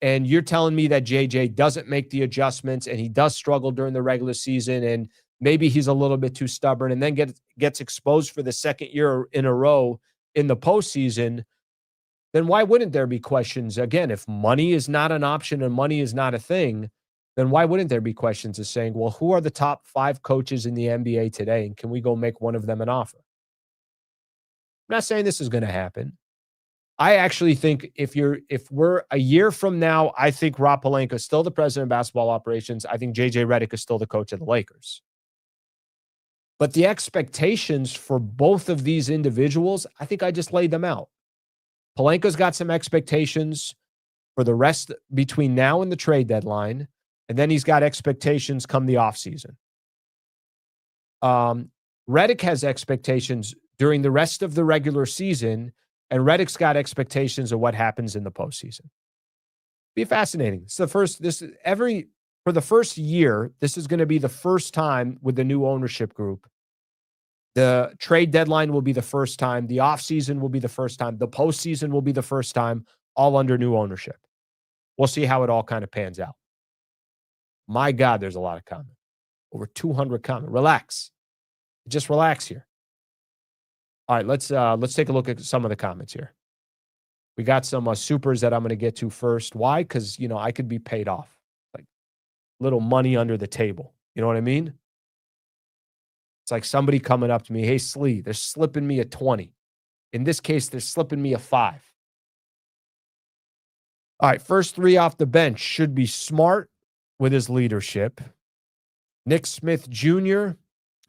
And you're telling me that JJ doesn't make the adjustments and he does struggle during the regular season and maybe he's a little bit too stubborn and then gets exposed for the second year in a row in the postseason, then why wouldn't there be questions? Again, if money is not an option and money is not a thing, then why wouldn't there be questions of saying, well, who are the top 5 coaches in the NBA today? And can we go make one of them an offer? I'm not saying this is going to happen. I actually think if we're a year from now, I think Rob Pelinka is still the president of basketball operations. I think JJ Redick is still the coach of the Lakers. But the expectations for both of these individuals, I think I just laid them out. Pelinka's got some expectations for the rest between now and the trade deadline. And then he's got expectations come the offseason. Redick has expectations during the rest of the regular season, and Redick's got expectations of what happens in the postseason. Be fascinating. For the first year, this is going to be the first time with the new ownership group. The trade deadline will be the first time. The offseason will be the first time. The postseason will be the first time, all under new ownership. We'll see how it all kind of pans out. My God, there's a lot of comments. Over 200 comments. Relax. Just relax here. All right, let's take a look at some of the comments here. We got some supers that I'm going to get to first. Why? Because, I could be paid off. Like little money under the table. You know what I mean? It's like somebody coming up to me, hey, Slee, they're slipping me a 20. In this case, they're slipping me a 5. All right, first 3 off the bench should be Smart with his leadership. Nick Smith Jr.,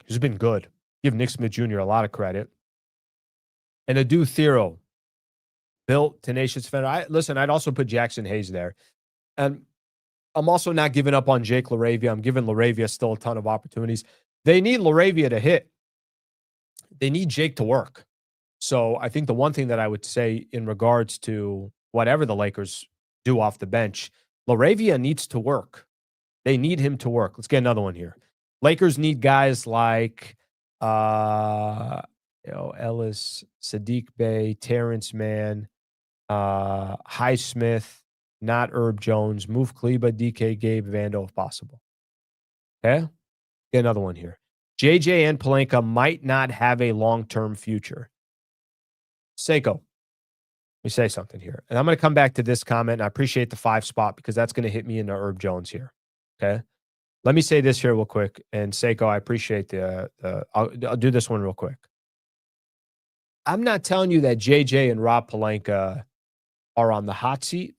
who's been good. Give Nick Smith Jr. a lot of credit. And Adu Thero, built, tenacious defender. Listen, I'd also put Jackson Hayes there. And I'm also not giving up on Jake LaRavia. I'm giving LaRavia still a ton of opportunities. They need LaRavia to hit. They need Jake to work. So I think the one thing that I would say in regards to whatever the Lakers do off the bench, LaRavia needs to work. They need him to work. Let's get another one here. Lakers need guys like Ellis, Sadiq Bey, Terrence Mann, Highsmith, not Herb Jones, move Kleba, DK, Gabe, Vando if possible. Okay? Get another one here. JJ and Pelinka might not have a long-term future. Seiko, let me say something here. And I'm going to come back to this comment, and I appreciate the 5 spot because that's going to hit me into Herb Jones here. Okay? Let me say this here real quick. And Seiko, I appreciate I'll do this one real quick. I'm not telling you that JJ and Rob Pelinka are on the hot seat.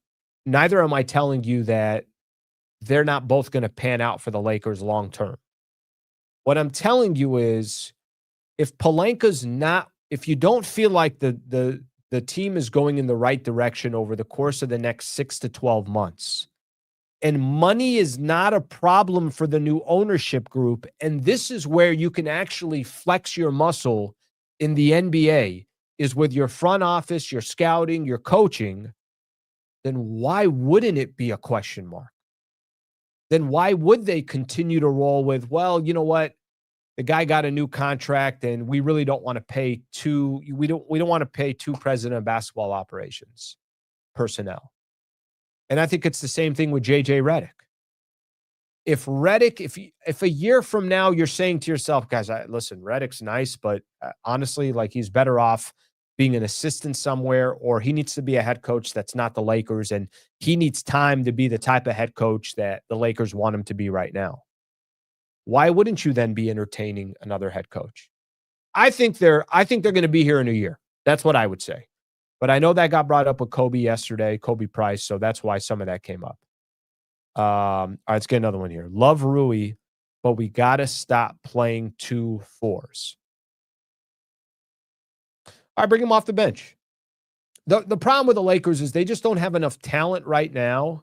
Neither am I telling you that they're not both going to pan out for the Lakers long term. What I'm telling you is if Pelinka's not, if you don't feel like the team is going in the right direction over the course of the next 6 to 12 months, and money is not a problem for the new ownership group, and this is where you can actually flex your muscle in the NBA, is with your front office, your scouting, your coaching, then why wouldn't it be a question mark? Then why would they continue to roll with, well, you know what? The guy got a new contract and we really don't want to pay we don't want to pay 2 president of basketball operations personnel. And I think it's the same thing with JJ Redick. If Redick, if a year from now you're saying to yourself, guys, listen, Redick's nice, but honestly, like he's better off being an assistant somewhere, or he needs to be a head coach that's not the Lakers, and he needs time to be the type of head coach that the Lakers want him to be right now. Why wouldn't you then be entertaining another head coach? I think they're going to be here in a year. That's what I would say. But I know that got brought up with Kobe yesterday, Kobe Price, so that's why some of that came up. All right, let's get another one here. Love Rui, but we got to stop playing 2 4s. All right, bring him off the bench. The problem with the Lakers is they just don't have enough talent right now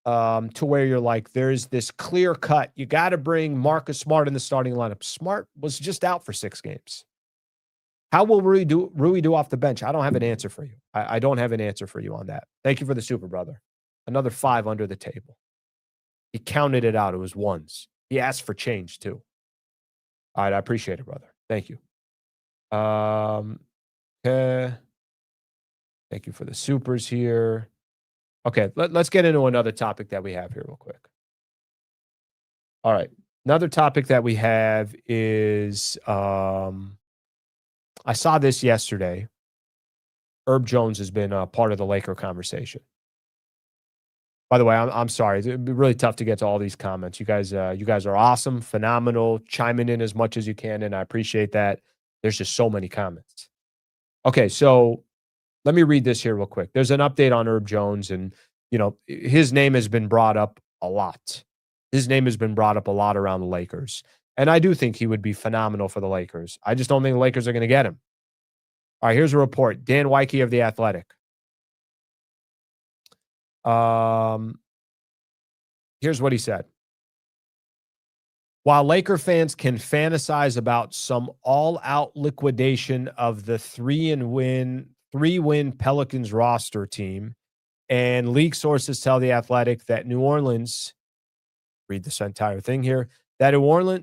to where you're like, there's this clear cut. You got to bring Marcus Smart in the starting lineup. Smart was just out for 6 games. How will Rui do off the bench? I don't have an answer for you. I don't have an answer for you on that. Thank you for the super, brother. Another 5 under the table. He counted it out. It was 1s. He asked for change, too. All right, I appreciate it, brother. Thank you. Okay. Thank you for the supers here. Okay, let's get into another topic that we have here real quick. All right. Another topic that we have is I saw this yesterday. Herb Jones has been a part of the Laker conversation. By the way, I'm sorry. It'd be really tough to get to all these comments. You guys are awesome, phenomenal, chiming in as much as you can, and I appreciate that. There's just so many comments. Okay, so let me read this here real quick. There's an update on Herb Jones, and his name has been brought up a lot. His name has been brought up a lot around the Lakers, and I do think he would be phenomenal for the Lakers. I just don't think the Lakers are going to get him. All right, here's a report. Dan Weike of The Athletic. Here's what he said. While Laker fans can fantasize about some all-out liquidation of the 3-win Pelicans roster team, and league sources tell The Athletic that New Orleans, read this entire thing here, that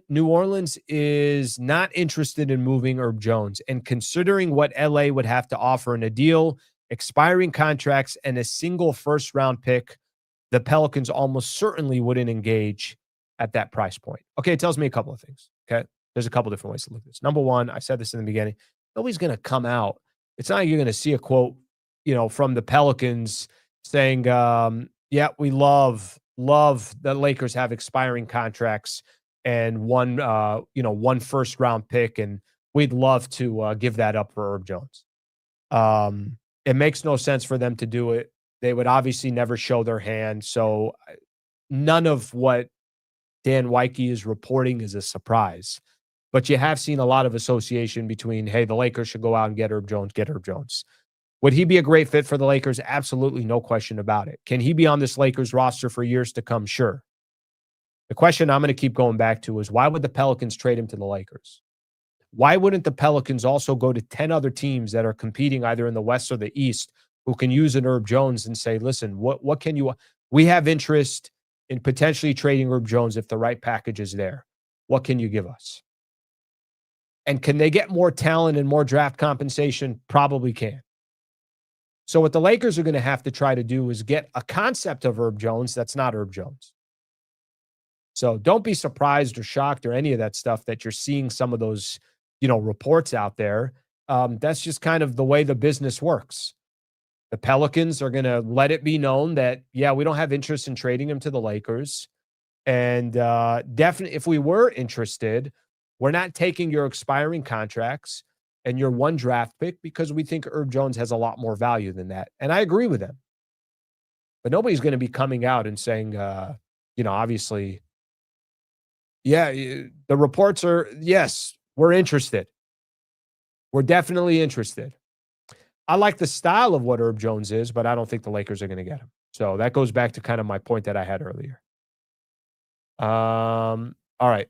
New Orleans is not interested in moving Herb Jones, and considering what LA would have to offer in a deal, expiring contracts, and a single first-round pick, the Pelicans almost certainly wouldn't engage at that price point. Okay, it tells me a couple of things, okay? There's a couple different ways to look at this. Number one, I said this in the beginning, nobody's going to come out. It's not like you're going to see a quote, from the Pelicans saying, yeah, we love the Lakers have expiring contracts and one first-round pick, and we'd love to give that up for Herb Jones. It makes no sense for them to do it. They would obviously never show their hand. So none of what Dan Weike is reporting is a surprise. But you have seen a lot of association between, hey, the Lakers should go out and get Herb Jones, get Herb Jones. Would he be a great fit for the Lakers? Absolutely, no question about it. Can he be on this Lakers roster for years to come? Sure. The question I'm going to keep going back to is, why would the Pelicans trade him to the Lakers? Why wouldn't the Pelicans also go to 10 other teams that are competing either in the West or the East who can use an Herb Jones and say, listen, what can you – we have interest in potentially trading Herb Jones if the right package is there. What can you give us? And can they get more talent and more draft compensation? Probably can. So what the Lakers are going to have to try to do is get a concept of Herb Jones that's not Herb Jones. So don't be surprised or shocked or any of that stuff that you're seeing some of those, reports out there. That's just kind of the way the business works. The Pelicans are going to let it be known that, yeah, we don't have interest in trading him to the Lakers. And definitely, if we were interested, we're not taking your expiring contracts and your one draft pick because we think Herb Jones has a lot more value than that. And I agree with them. But nobody's going to be coming out and saying, obviously, yeah, the reports are, yes, we're interested. We're definitely interested. I like the style of what Herb Jones is, but I don't think the Lakers are going to get him. So that goes back to kind of my point that I had earlier. All right.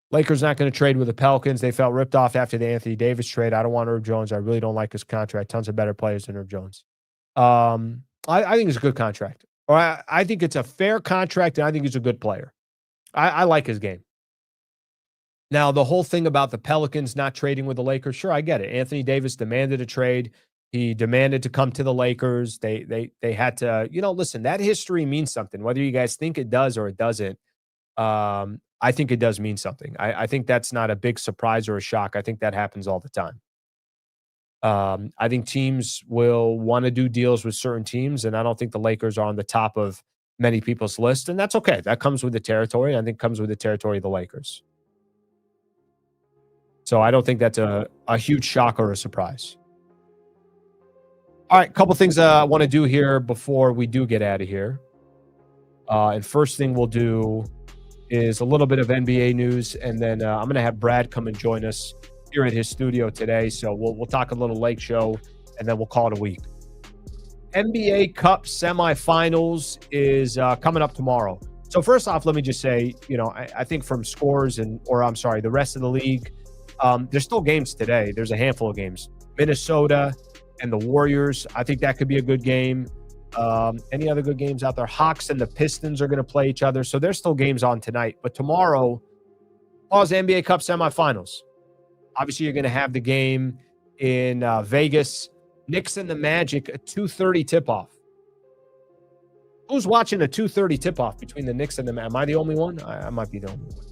Lakers not going to trade with the Pelicans. They felt ripped off after the Anthony Davis trade. I don't want Herb Jones. I really don't like his contract. Tons of better players than Herb Jones. I think it's a good contract. Or I think it's a fair contract, and I think he's a good player. I like his game. Now, the whole thing about the Pelicans not trading with the Lakers, sure, I get it. Anthony Davis demanded a trade. He demanded to come to the Lakers. They had to, listen, that history means something. Whether you guys think it does or it doesn't, I think it does mean something. I think that's not a big surprise or a shock. I think that happens all the time. I think teams will want to do deals with certain teams, and I don't think the Lakers are on the top of many people's list, and that's okay. That comes with the territory. I think comes with the territory of the Lakers. So I don't think that's a huge shock or a surprise. All right, a couple things I want to do here before we do get out of here. And first thing we'll do is a little bit of NBA news, and then I'm going to have Brad come and join us here at his studio today. So we'll talk a little Lake show, and then we'll call it a week. NBA Cup semifinals is coming up tomorrow. So first off, let me just say, I think from scores the rest of the league, there's still games today. There's a handful of games. Minnesota and the Warriors, I think that could be a good game. Any other good games out there? Hawks and the Pistons are going to play each other. So there's still games on tonight. But tomorrow, the NBA Cup semifinals. Obviously, you're going to have the game in Vegas. Knicks and the Magic, a 2:30 tip-off. Who's watching a 2:30 tip-off between the Knicks and the Magic? Am I the only one? I might be the only one.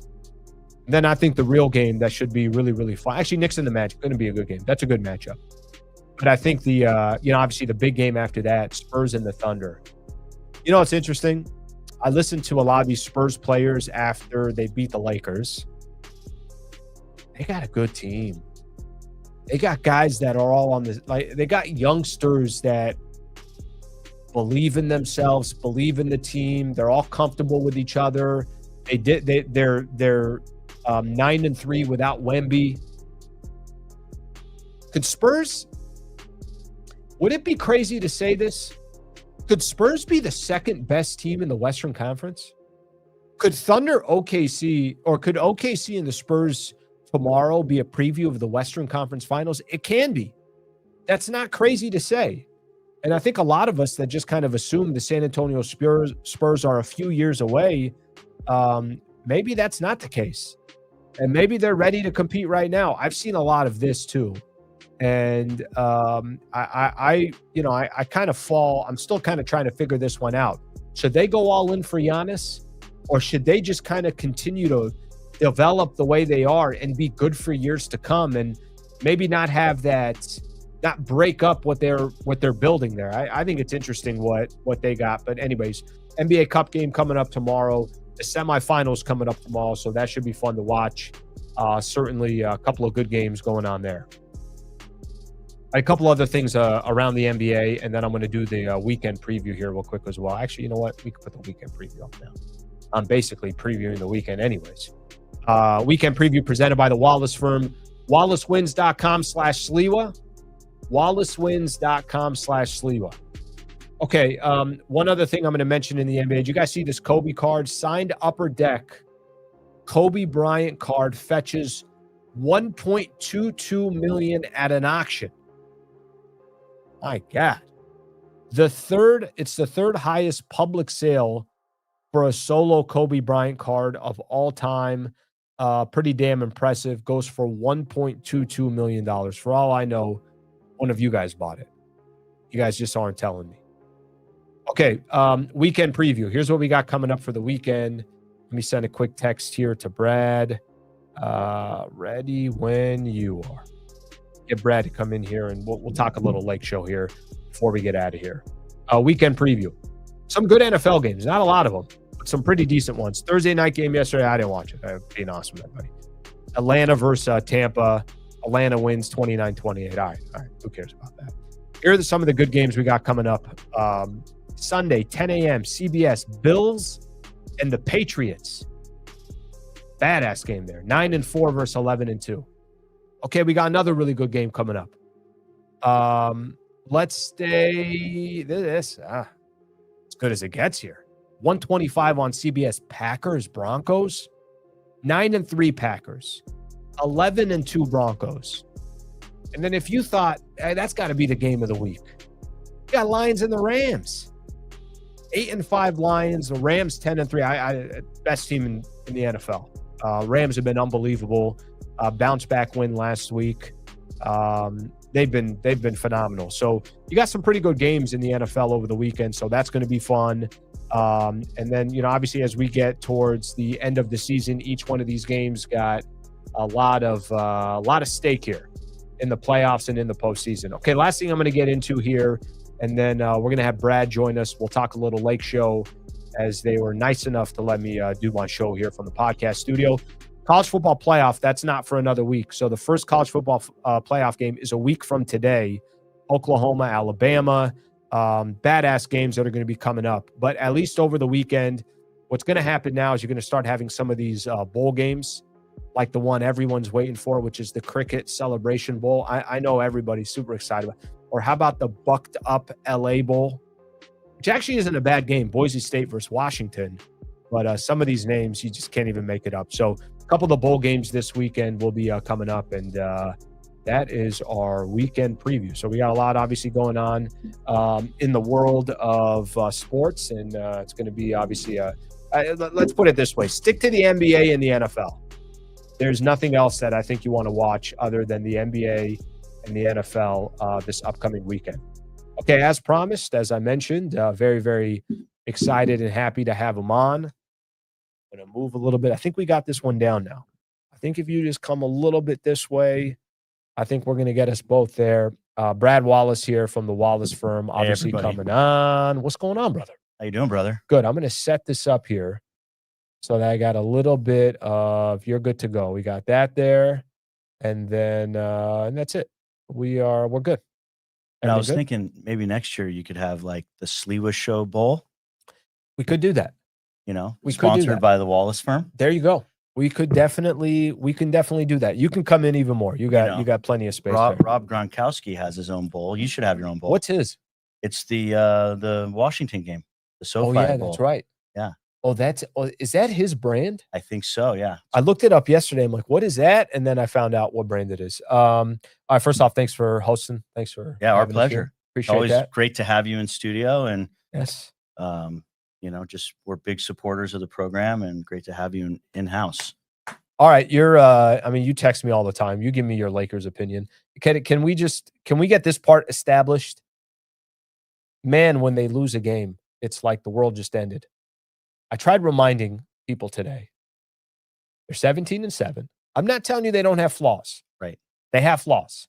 Then I think the real game that should be really, really fun. Actually, Knicks and the Magic, going to be a good game. That's a good matchup. But I think the, obviously the big game after that, Spurs and the Thunder. It's interesting. I listened to a lot of these Spurs players after they beat the Lakers. They got a good team. They got guys that are all on the, they got youngsters that believe in themselves, believe in the team. They're all comfortable with each other. They're 9-3 without Wemby. Would it be crazy to say this? Could Spurs be the second best team in the Western Conference? Could Thunder OKC, or could OKC and the Spurs tomorrow be a preview of the Western Conference Finals? It can be. That's not crazy to say. And I think a lot of us that just kind of assume the San Antonio Spurs are a few years away, maybe that's not the case. And maybe they're ready to compete right now. I've seen a lot of this too. And I kind of fall. I'm still kind of trying to figure this one out. Should they go all in for Giannis, or should they just kind of continue to develop the way they are and be good for years to come, and maybe not have that, not break up what they're building there? I think it's interesting what they got. But anyways, NBA Cup game coming up tomorrow. The semifinals coming up tomorrow, so that should be fun to watch. Certainly a couple of good games going on there. A couple other things around the NBA, and then I'm going to do the weekend preview here real quick as well. Actually, you know what? We can put the weekend preview up now. I'm basically previewing the weekend anyways. Weekend preview presented by the Wallace firm. WallaceWins.com/Sliwa. WallaceWins.com/Sliwa. Okay, one other thing I'm going to mention in the NBA. Did you guys see this Kobe card? Signed upper deck. Kobe Bryant card fetches $1.22 million at an auction. My God. It's the third highest public sale for a solo Kobe Bryant card of all time. Pretty damn impressive. Goes for $1.22 million. For all I know, one of you guys bought it. You guys just aren't telling me. Okay, weekend preview. Here's what we got coming up for the weekend. Let me send a quick text here to Brad. Ready when you are. Get Brad to come in here, and we'll talk a little Lake Show here before we get out of here. Weekend preview. Some good NFL games. Not a lot of them, but some pretty decent ones. Thursday night game yesterday, I didn't watch it. I'm being honest with everybody. Atlanta versus Tampa. Atlanta wins 29-28. All right. Who cares about that? Here are some of the good games we got coming up. Sunday, 10 a.m., CBS, Bills and the Patriots. Badass game there. 9-4 versus 11-2. Okay, we got another really good game coming up. Let's stay this. As good as it gets here. 125 on CBS. Packers, Broncos. 9-3 Packers. 11-2 Broncos. And then if you thought, hey, that's got to be the game of the week. You got Lions and the Rams. 8-5 Lions. The Rams 10-3. Best team in the NFL. Rams have been unbelievable. Bounce back win last week. They've been phenomenal. So you got some pretty good games in the NFL over the weekend. So that's going to be fun. And then, obviously as we get towards the end of the season, each one of these games got a lot of stake here in the playoffs and in the postseason. Okay, last thing I'm going to get into here, and then we're going to have Brad join us. We'll talk a little Lake Show, as they were nice enough to let me do my show here from the podcast studio. College football playoff, that's not for another week. So the first college football playoff game is a week from today. Oklahoma, Alabama. Badass games that are going to be coming up. But at least over the weekend, what's going to happen now is you're going to start having some of these bowl games, like the one everyone's waiting for, which is the Cricket Celebration Bowl. I know everybody's super excited about. Or how about the Bucked Up LA Bowl, which actually isn't a bad game, Boise State versus Washington. But some of these names, you just can't even make it up. So a couple of the bowl games this weekend will be coming up, and that is our weekend preview. So we got a lot obviously going on in the world of sports, and it's going to be obviously let's put it this way. Stick to the NBA and the NFL. There's nothing else that I think you want to watch other than the NBA and the NFL this upcoming weekend. Okay, as promised, as I mentioned, very, very excited and happy to have him on. I'm going to move a little bit. I think we got this one down now. I think if you just come a little bit this way, I think we're going to get us both there. Brad Wallace here from the Wallace firm, obviously coming on. What's going on, brother? How you doing, brother? Good. I'm going to set this up here so that I got a little bit of, you're good to go. We got that there. And then, and that's it. We're good. And I was thinking maybe next year you could have like the Sliwa Show Bowl. We could do that. We sponsored by the Wallace firm. There you go. We can definitely do that. You can come in even more. You got plenty of space. Rob Gronkowski has his own bowl. You should have your own bowl. What's his? It's the Washington game, the SoFi Bowl. That's right. Yeah. Is that his brand? I think so. Yeah. I looked it up yesterday. I'm like, what is that? And then I found out what brand it is. All right. First off, thanks for hosting. Thanks for our pleasure. Appreciate Always that. Great to have you in studio. And yes, just we're big supporters of the program, and great to have you in-house. All right. You're you text me all the time. You give me your Lakers opinion. Can we get this part established? Man, when they lose a game, it's like the world just ended. I tried reminding people today. They're 17-7. I'm not telling you they don't have flaws. Right. They have flaws.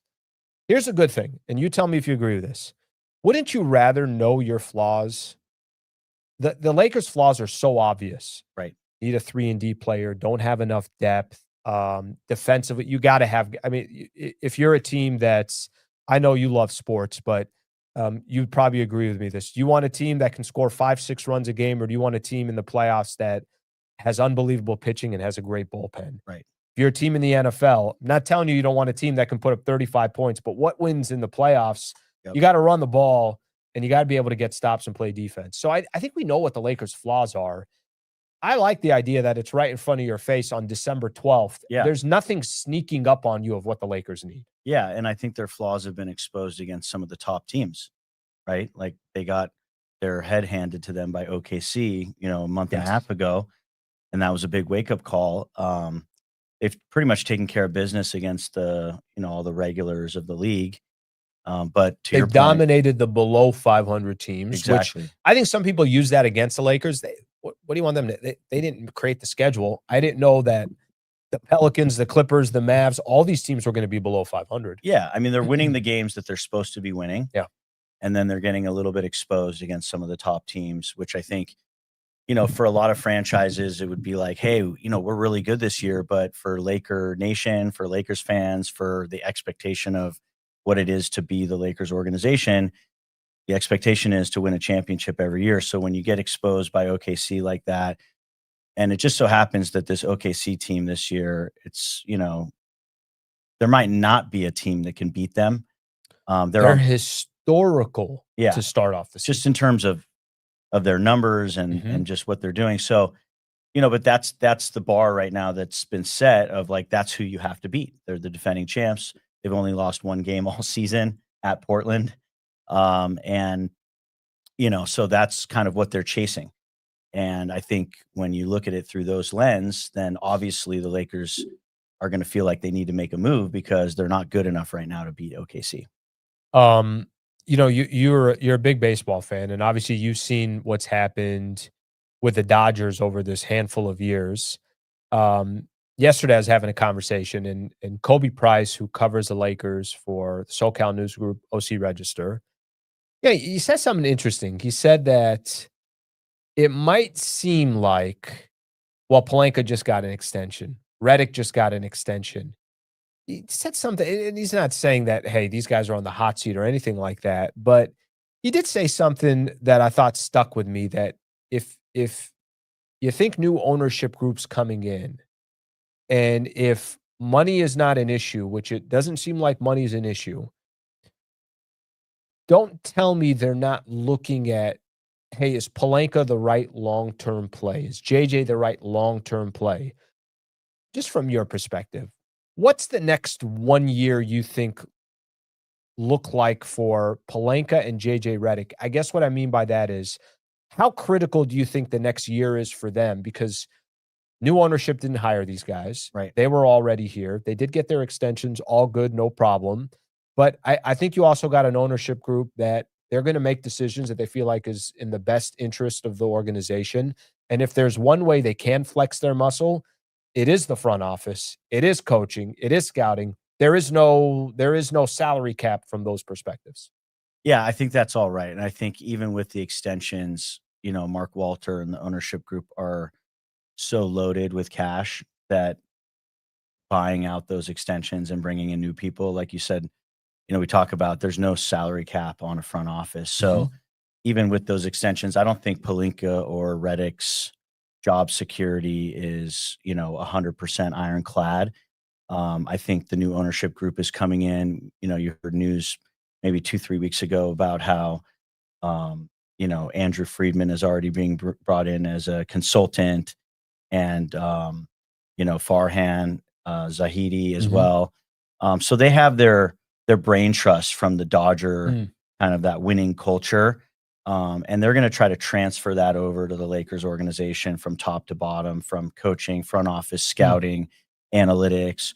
Here's a good thing, and you tell me if you agree with this. Wouldn't you rather know your flaws? The Lakers' flaws are so obvious. Right. Need a 3-and-D player, don't have enough depth. Defensively, you got to have, if you're a team that's, I know you love sports, but you'd probably agree with me this. Do you want a team that can score 5-6 runs a game, or do you want a team in the playoffs that has unbelievable pitching and has a great bullpen. Right. If you're a team in the NFL, I'm not telling you don't want a team that can put up 35 points, but what wins in the playoffs? Yep. You got to run the ball and you got to be able to get stops and play defense. So I think we know what the Lakers' flaws are. I like the idea that it's right in front of your face on December 12th. Yeah. There's nothing sneaking up on you of what the Lakers need. Yeah, and I think their flaws have been exposed against some of the top teams, right? Like they got their head handed to them by OKC, a month and a half ago, and that was a big wake up call. They've pretty much taken care of business against the, all the regulars of the league. But to your They've point, dominated the below 500 teams, exactly. which I think some people use that against the Lakers. What do you want them to? They didn't create the schedule. I didn't know that the Pelicans, the Clippers, the Mavs, all these teams were going to be below 500. Yeah, I mean, they're winning the games that they're supposed to be winning. Yeah. And then they're getting a little bit exposed against some of the top teams, which I think, for a lot of franchises, it would be like, hey, we're really good this year. But for Laker Nation, for Lakers fans, for the expectation of what it is to be the Lakers organization, the expectation is to win a championship every year. So when you get exposed by OKC like that, and it just so happens that this OKC team this year, it's, there might not be a team that can beat them. They're historical to start off the season. Just in terms of their numbers and just what they're doing. So, but that's the bar right now that's been set of like, that's who you have to beat. They're the defending champs. They've only lost one game all season at Portland. And, so that's kind of what they're chasing. And I think when you look at it through those lens, then obviously the Lakers are going to feel like they need to make a move because they're not good enough right now to beat OKC. You're a big baseball fan, and obviously you've seen what's happened with the Dodgers over this handful of years. Yesterday I was having a conversation, and Kobe Price, who covers the Lakers for the SoCal News Group, OC Register, he said something interesting. He said that it might seem like, well, Pelinka just got an extension. Redick just got an extension. He said something, and he's not saying that, hey, these guys are on the hot seat or anything like that, but he did say something that I thought stuck with me, that if you think new ownership groups coming in, and if money is not an issue, which it doesn't seem like money is an issue, don't tell me they're not looking at, hey, is Pelinka the right long-term play? Is JJ the right long-term play? Just from your perspective, what's the next 1 year you think look like for Pelinka and JJ Redick? I guess what I mean by that is, how critical do you think the next year is for them? Because new ownership didn't hire these guys. Right. They were already here. They did get their extensions, all good, no problem. But I think you also got an ownership group that they're going to make decisions that they feel like is in the best interest of the organization. And if there's one way they can flex their muscle, it is the front office. It is coaching. It is scouting. There is no salary cap from those perspectives. Yeah, I think that's all right. And I think even with the extensions, Mark Walter and the ownership group are so loaded with cash that buying out those extensions and bringing in new people, like you said, we talk about there's no salary cap on a front office. So even with those extensions, I don't think Pelinka or Redick's job security is, 100% ironclad. I think the new ownership group is coming in. You heard news maybe 2-3 weeks ago about how, Andrew Friedman is already being brought in as a consultant, and, Farhan Zahidi as well. So they have their brain trust from the Dodger kind of that winning culture. And they're going to try to transfer that over to the Lakers organization from top to bottom, from coaching, front office, scouting, analytics,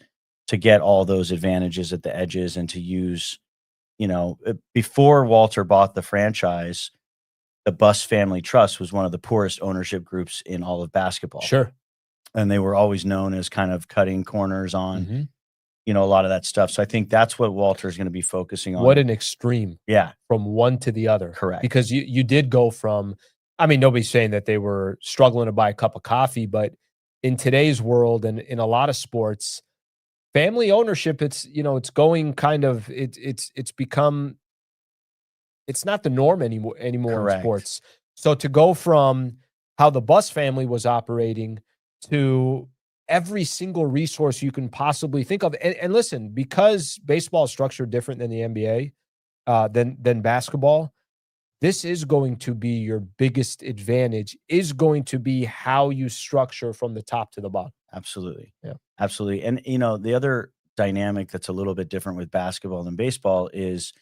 to get all those advantages at the edges and to use, before Walter bought the franchise, the Buss Family Trust was one of the poorest ownership groups in all of basketball. Sure. And they were always known as kind of cutting corners on, a lot of that stuff. So I think that's what Walter is going to be focusing on. What an extreme. Yeah. From one to the other. Correct. Because you did go from, nobody's saying that they were struggling to buy a cup of coffee, but in today's world and in a lot of sports, family ownership, it's going kind of, it's become, it's not the norm anymore Correct. in sports. So to go from how the Buss family was operating to every single resource you can possibly think of. And listen, because baseball is structured different than the NBA, than basketball, this is going to be your biggest advantage, is going to be how you structure from the top to the bottom. Absolutely. Yeah. Absolutely. And, the other dynamic that's a little bit different with basketball than baseball is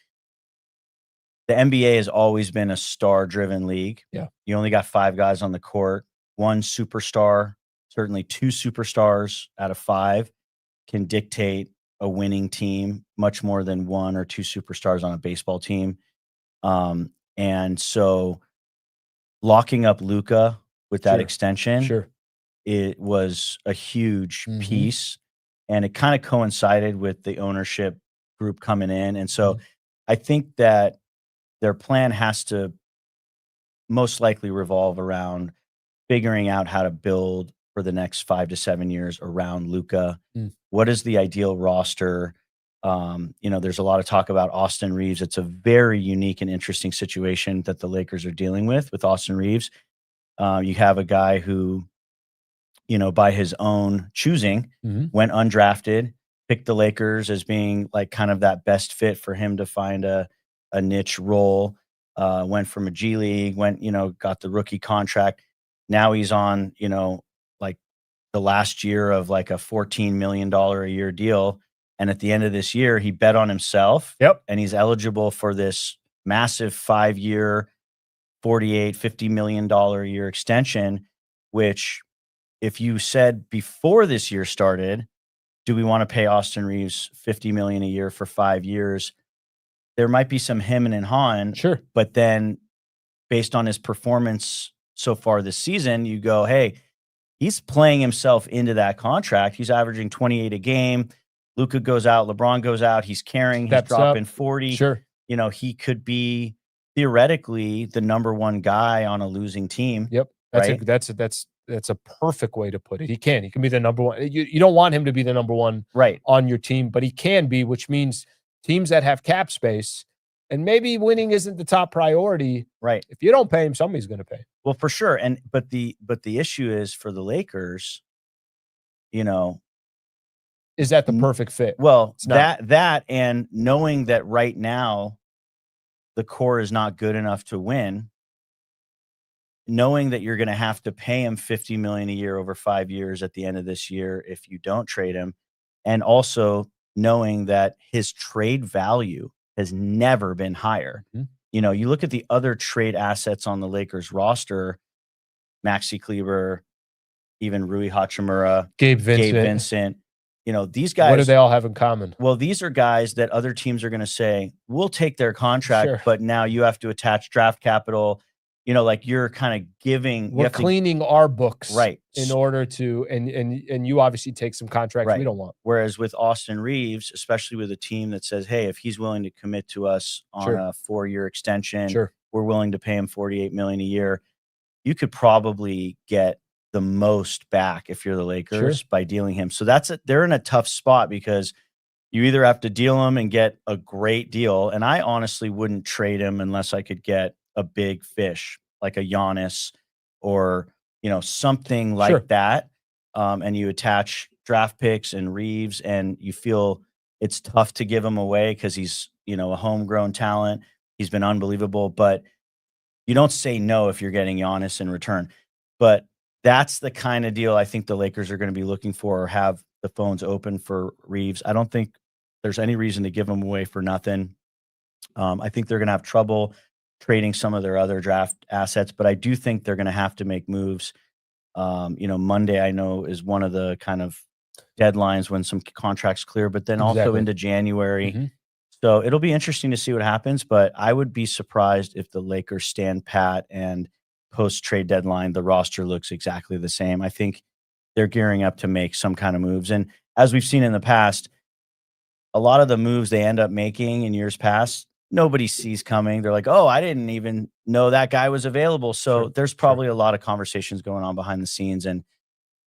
the NBA has always been a star-driven league. Yeah. You only got 5 guys on the court. 1 superstar, certainly 2 superstars out of 5 can dictate a winning team much more than 1 or 2 superstars on a baseball team. And so locking up Luka with that Sure. extension, Sure. it was a huge Mhm. piece, and it kind of coincided with the ownership group coming in. And so I think that their plan has to most likely revolve around figuring out how to build for the next 5 to 7 years around Luka. Mm. What is the ideal roster? There's a lot of talk about Austin Reaves. It's a very unique and interesting situation that the Lakers are dealing with Austin Reaves. You have a guy who, by his own choosing, Mhm. went undrafted, picked the Lakers as being like kind of that best fit for him to find a niche role. Went from a G League, got the rookie contract. Now he's on, like the last year of like a $14 million a year deal. And at the end of this year, he bet on himself. Yep. And he's eligible for this massive 5-year, $50 million a year extension, which if you said before this year started, do we want to pay Austin Reaves $50 million a year for 5 years? There might be some hemming and hawing. Sure. But then based on his performance so far this season, you go, hey, he's playing himself into that contract. He's averaging 28 a game. Luka goes out, LeBron goes out. He's carrying, he's Steps up. dropping 40. Sure. He could be theoretically the number 1 guy on a losing team. Yep. Right? That's a perfect way to put it. He can be the number 1. You don't want him to be the number 1 Right. on your team, but he can be, which means teams that have cap space and maybe winning isn't the top priority. Right. If you don't pay him, somebody's going to pay. Well, for sure. But the issue is for the Lakers, is that the perfect fit? Well, It's not. that and knowing that right now the core is not good enough to win, knowing that you're going to have to pay him $50 million a year over 5 years at the end of this year if you don't trade him, and also knowing that his trade value has never been higher. Mhm. You look at the other trade assets on the Lakers roster, Maxi Kleber, even Rui Hachimura, Gabe Vincent. These guys. What do they all have in common? Well, these are guys that other teams are going to say, we'll take their contract, Sure. but now you have to attach draft capital. Like you're kind of giving. We're cleaning our books, right, in order to, and you obviously take some contracts we don't want. Whereas with Austin Reaves, especially with a team that says, hey, if he's willing to commit to us on a 4-year extension, we're willing to pay him $48 million a year. You could probably get the most back if you're the Lakers by dealing him. So they're in a tough spot because you either have to deal him and get a great deal. And I honestly wouldn't trade him unless I could get a big fish like a Giannis or, something like that. And you attach draft picks and Reaves and you feel it's tough to give him away because he's, a homegrown talent. He's been unbelievable, but you don't say no if you're getting Giannis in return. But that's the kind of deal I think the Lakers are going to be looking for or have the phones open for Reaves. I don't think there's any reason to give him away for nothing. I think they're going to have trouble trading some of their other draft assets, but I do think they're going to have to make moves. Monday I know is one of the kind of deadlines when some contracts clear, but then also into January. Mhm. So it'll be interesting to see what happens, but I would be surprised if the Lakers stand pat and post-trade deadline, the roster looks exactly the same. I think they're gearing up to make some kind of moves. And as we've seen in the past, a lot of the moves they end up making in years past, nobody sees coming. They're like, oh, I didn't even know that guy was available. So there's probably a lot of conversations going on behind the scenes, and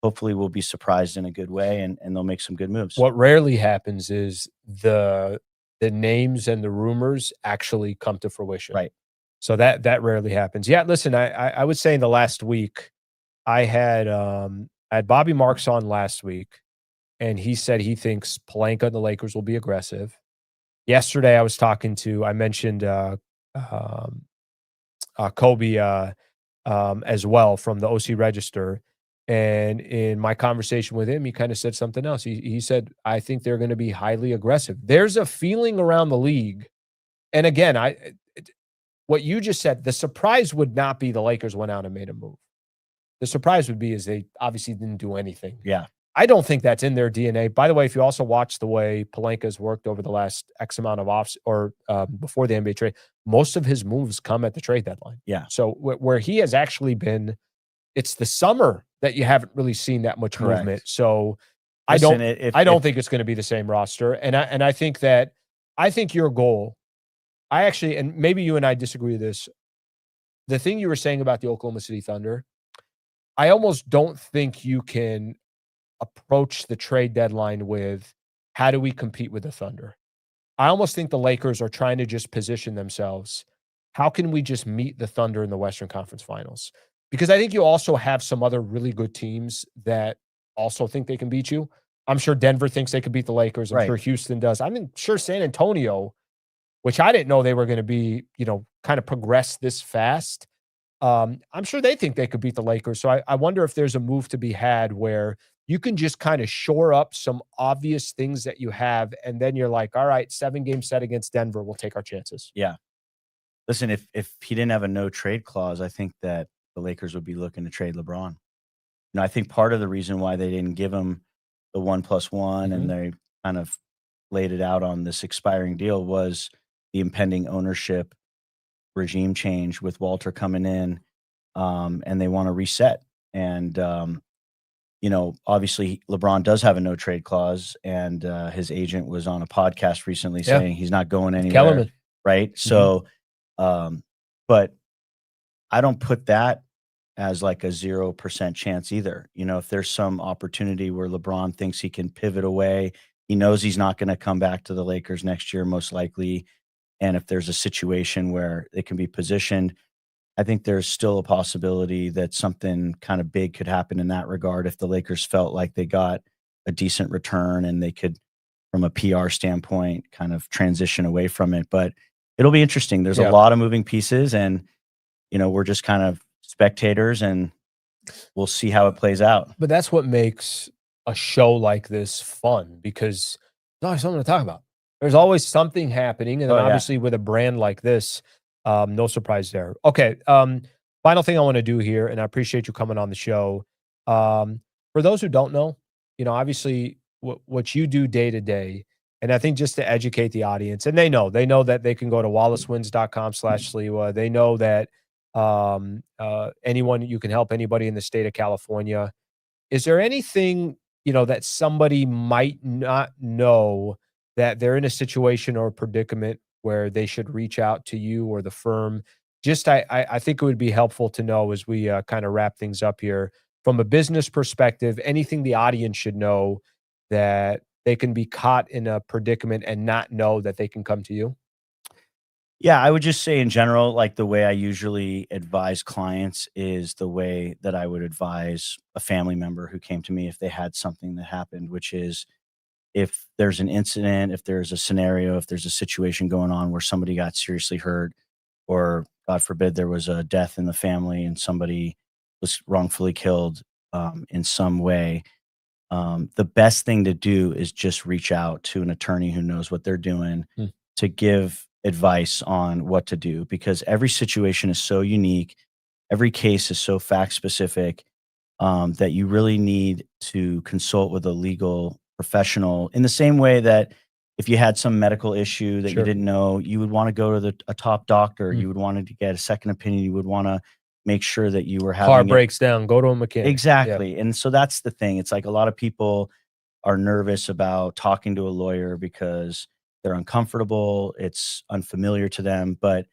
hopefully we'll be surprised in a good way and they'll make some good moves. What rarely happens is the names and the rumors actually come to fruition. Right. So that rarely happens. Yeah, listen, I would say in the last week, I had I had Bobby Marks on last week, and he said he thinks Pelinka and the Lakers will be aggressive. Yesterday, I mentioned um, Kobe as well from the OC Register. And in my conversation with him, he kind of said something else. He said, I think they're going to be highly aggressive. There's a feeling around the league. And again, what you just said, the surprise would not be the Lakers went out and made a move. The surprise would be is they obviously didn't do anything. Yeah. I don't think that's in their DNA. By the way, if you also watch the way Pelinka's worked over the last X amount of before the NBA trade, most of his moves come at the trade deadline. Yeah. So where he has actually been, it's the summer that you haven't really seen that much Correct. movement. So Listen, I don't think it's going to be the same roster. And I think your goal, and maybe you and I disagree with this. The thing you were saying about the Oklahoma City Thunder, I almost don't think you can approach the trade deadline with how do we compete with the Thunder. I almost think the Lakers are trying to just position themselves. How can we just meet the Thunder in the Western Conference Finals? Because I think you also have some other really good teams that also think they can beat you. I'm sure Denver thinks they could beat the Lakers. I'm sure Houston does. I'm sure San Antonio, which I didn't know they were going to be, kind of progress this fast. I'm sure they think they could beat the Lakers. So I wonder if there's a move to be had where you can just kind of shore up some obvious things that you have, and then you're like, all right, 7-game set against Denver, we'll take our chances. Yeah. Listen, if he didn't have a no trade clause, I think that the Lakers would be looking to trade LeBron. I think part of the reason why they didn't give him the 1+1 and they kind of laid it out on this expiring deal was the impending ownership regime change with Walter coming in, and they want to reset. And obviously LeBron does have a no trade clause, and his agent was on a podcast recently saying he's not going anywhere. Kellerman. Right. So, but I don't put that as like a 0% chance either. If there's some opportunity where LeBron thinks he can pivot away, he knows he's not going to come back to the Lakers next year, most likely. And if there's a situation where it can be positioned, I think there's still a possibility that something kind of big could happen in that regard if the Lakers felt like they got a decent return and they could, from a PR standpoint, kind of transition away from it. But it'll be interesting. There's a lot of moving pieces, and, we're just kind of spectators, and we'll see how it plays out. But that's what makes a show like this fun, because there's always something to talk about. There's always something happening. And then obviously with a brand like this, no surprise there. Okay. Final thing I want to do here, and I appreciate you coming on the show. For those who don't know, obviously what you do day to day, and I think just to educate the audience, and they know that they can go to wallacewins.com/Sliwa. They know that you can help anybody in the state of California. Is there anything, that somebody might not know that they're in a situation or a predicament where they should reach out to you or the firm? Just, I think it would be helpful to know as we kind of wrap things up here from a business perspective, anything the audience should know that they can be caught in a predicament and not know that they can come to you? Yeah, I would just say in general, like the way I usually advise clients is the way that I would advise a family member who came to me if they had something that happened, which is if there's an incident, if there's a scenario, if there's a situation going on where somebody got seriously hurt, or God forbid there was a death in the family and somebody was wrongfully killed in some way, the best thing to do is just reach out to an attorney who knows what they're doing to give advice on what to do, because every situation is so unique. Every case is so fact specific that you really need to consult with a legal professional in the same way that if you had some medical issue that you didn't know, you would want to go to a top doctor. You would want to get a second opinion. You would want to make sure that you were having car breaks down, go to a mechanic. Exactly. And so that's the thing. It's like a lot of people are nervous about talking to a lawyer because they're uncomfortable. It's unfamiliar to them. But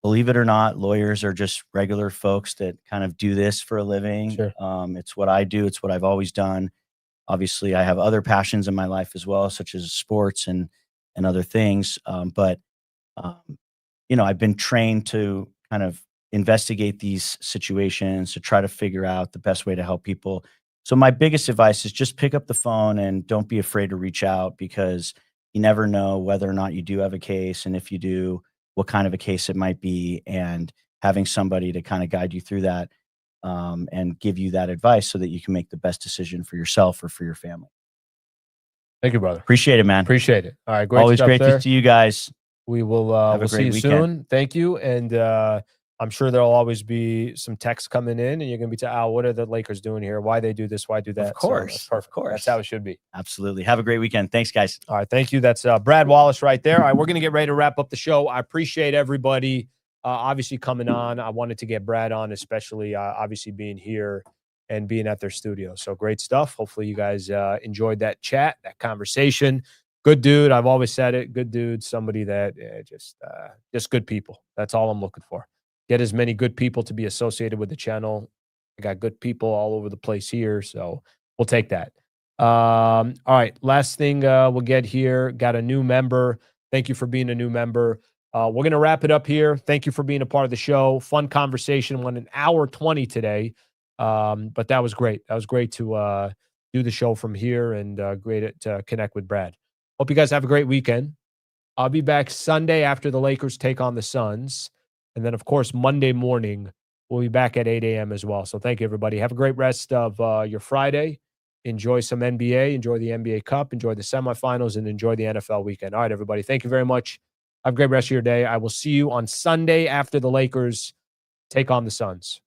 believe it or not, lawyers are just regular folks that kind of do this for a living. It's what I do. It's what I've always done. Obviously, I have other passions in my life as well, such as sports and other things. But I've been trained to kind of investigate these situations to try to figure out the best way to help people So my biggest advice is just pick up the phone and don't be afraid to reach out, because you never know whether or not you do have a case, and if you do, what kind of a case it might be, and having somebody to kind of guide you through that, and give you that advice so that you can make the best decision for yourself or for your family. Thank you, brother. Appreciate it, man. Appreciate it. All right, great Always stuff great there. to see you guys. We will Have a we'll see great you weekend. soon. Thank you. And I'm sure there'll always be some texts coming in, and you're gonna be to Al, what are the Lakers doing here? Why they do this? Why do that? Of course, So that's perfect. of course. That's how it should be. Absolutely. Have a great weekend. Thanks, guys. All right, thank you. That's Brad Wallace right there. All right, we're gonna get ready to wrap up the show. I appreciate everybody obviously coming on. I wanted to get Brad on, especially obviously being here and being at their studio. So great stuff. Hopefully you guys enjoyed that chat, that conversation. Good dude. I've always said it. Good dude. Somebody that just good people. That's all I'm looking for. Get as many good people to be associated with the channel. I got good people all over the place here, so we'll take that. All right. Last thing we'll get here. Got a new member. Thank you for being a new member. We're going to wrap it up here. Thank you for being a part of the show. Fun conversation. Went an hour 20 today, but that was great. That was great to do the show from here, and great to connect with Brad. Hope you guys have a great weekend. I'll be back Sunday after the Lakers take on the Suns. And then, of course, Monday morning, we'll be back at 8 a.m. as well. So thank you, everybody. Have a great rest of your Friday. Enjoy some NBA. Enjoy the NBA Cup. Enjoy the semifinals, and enjoy the NFL weekend. All right, everybody. Thank you very much. Have a great rest of your day. I will see you on Sunday after the Lakers take on the Suns.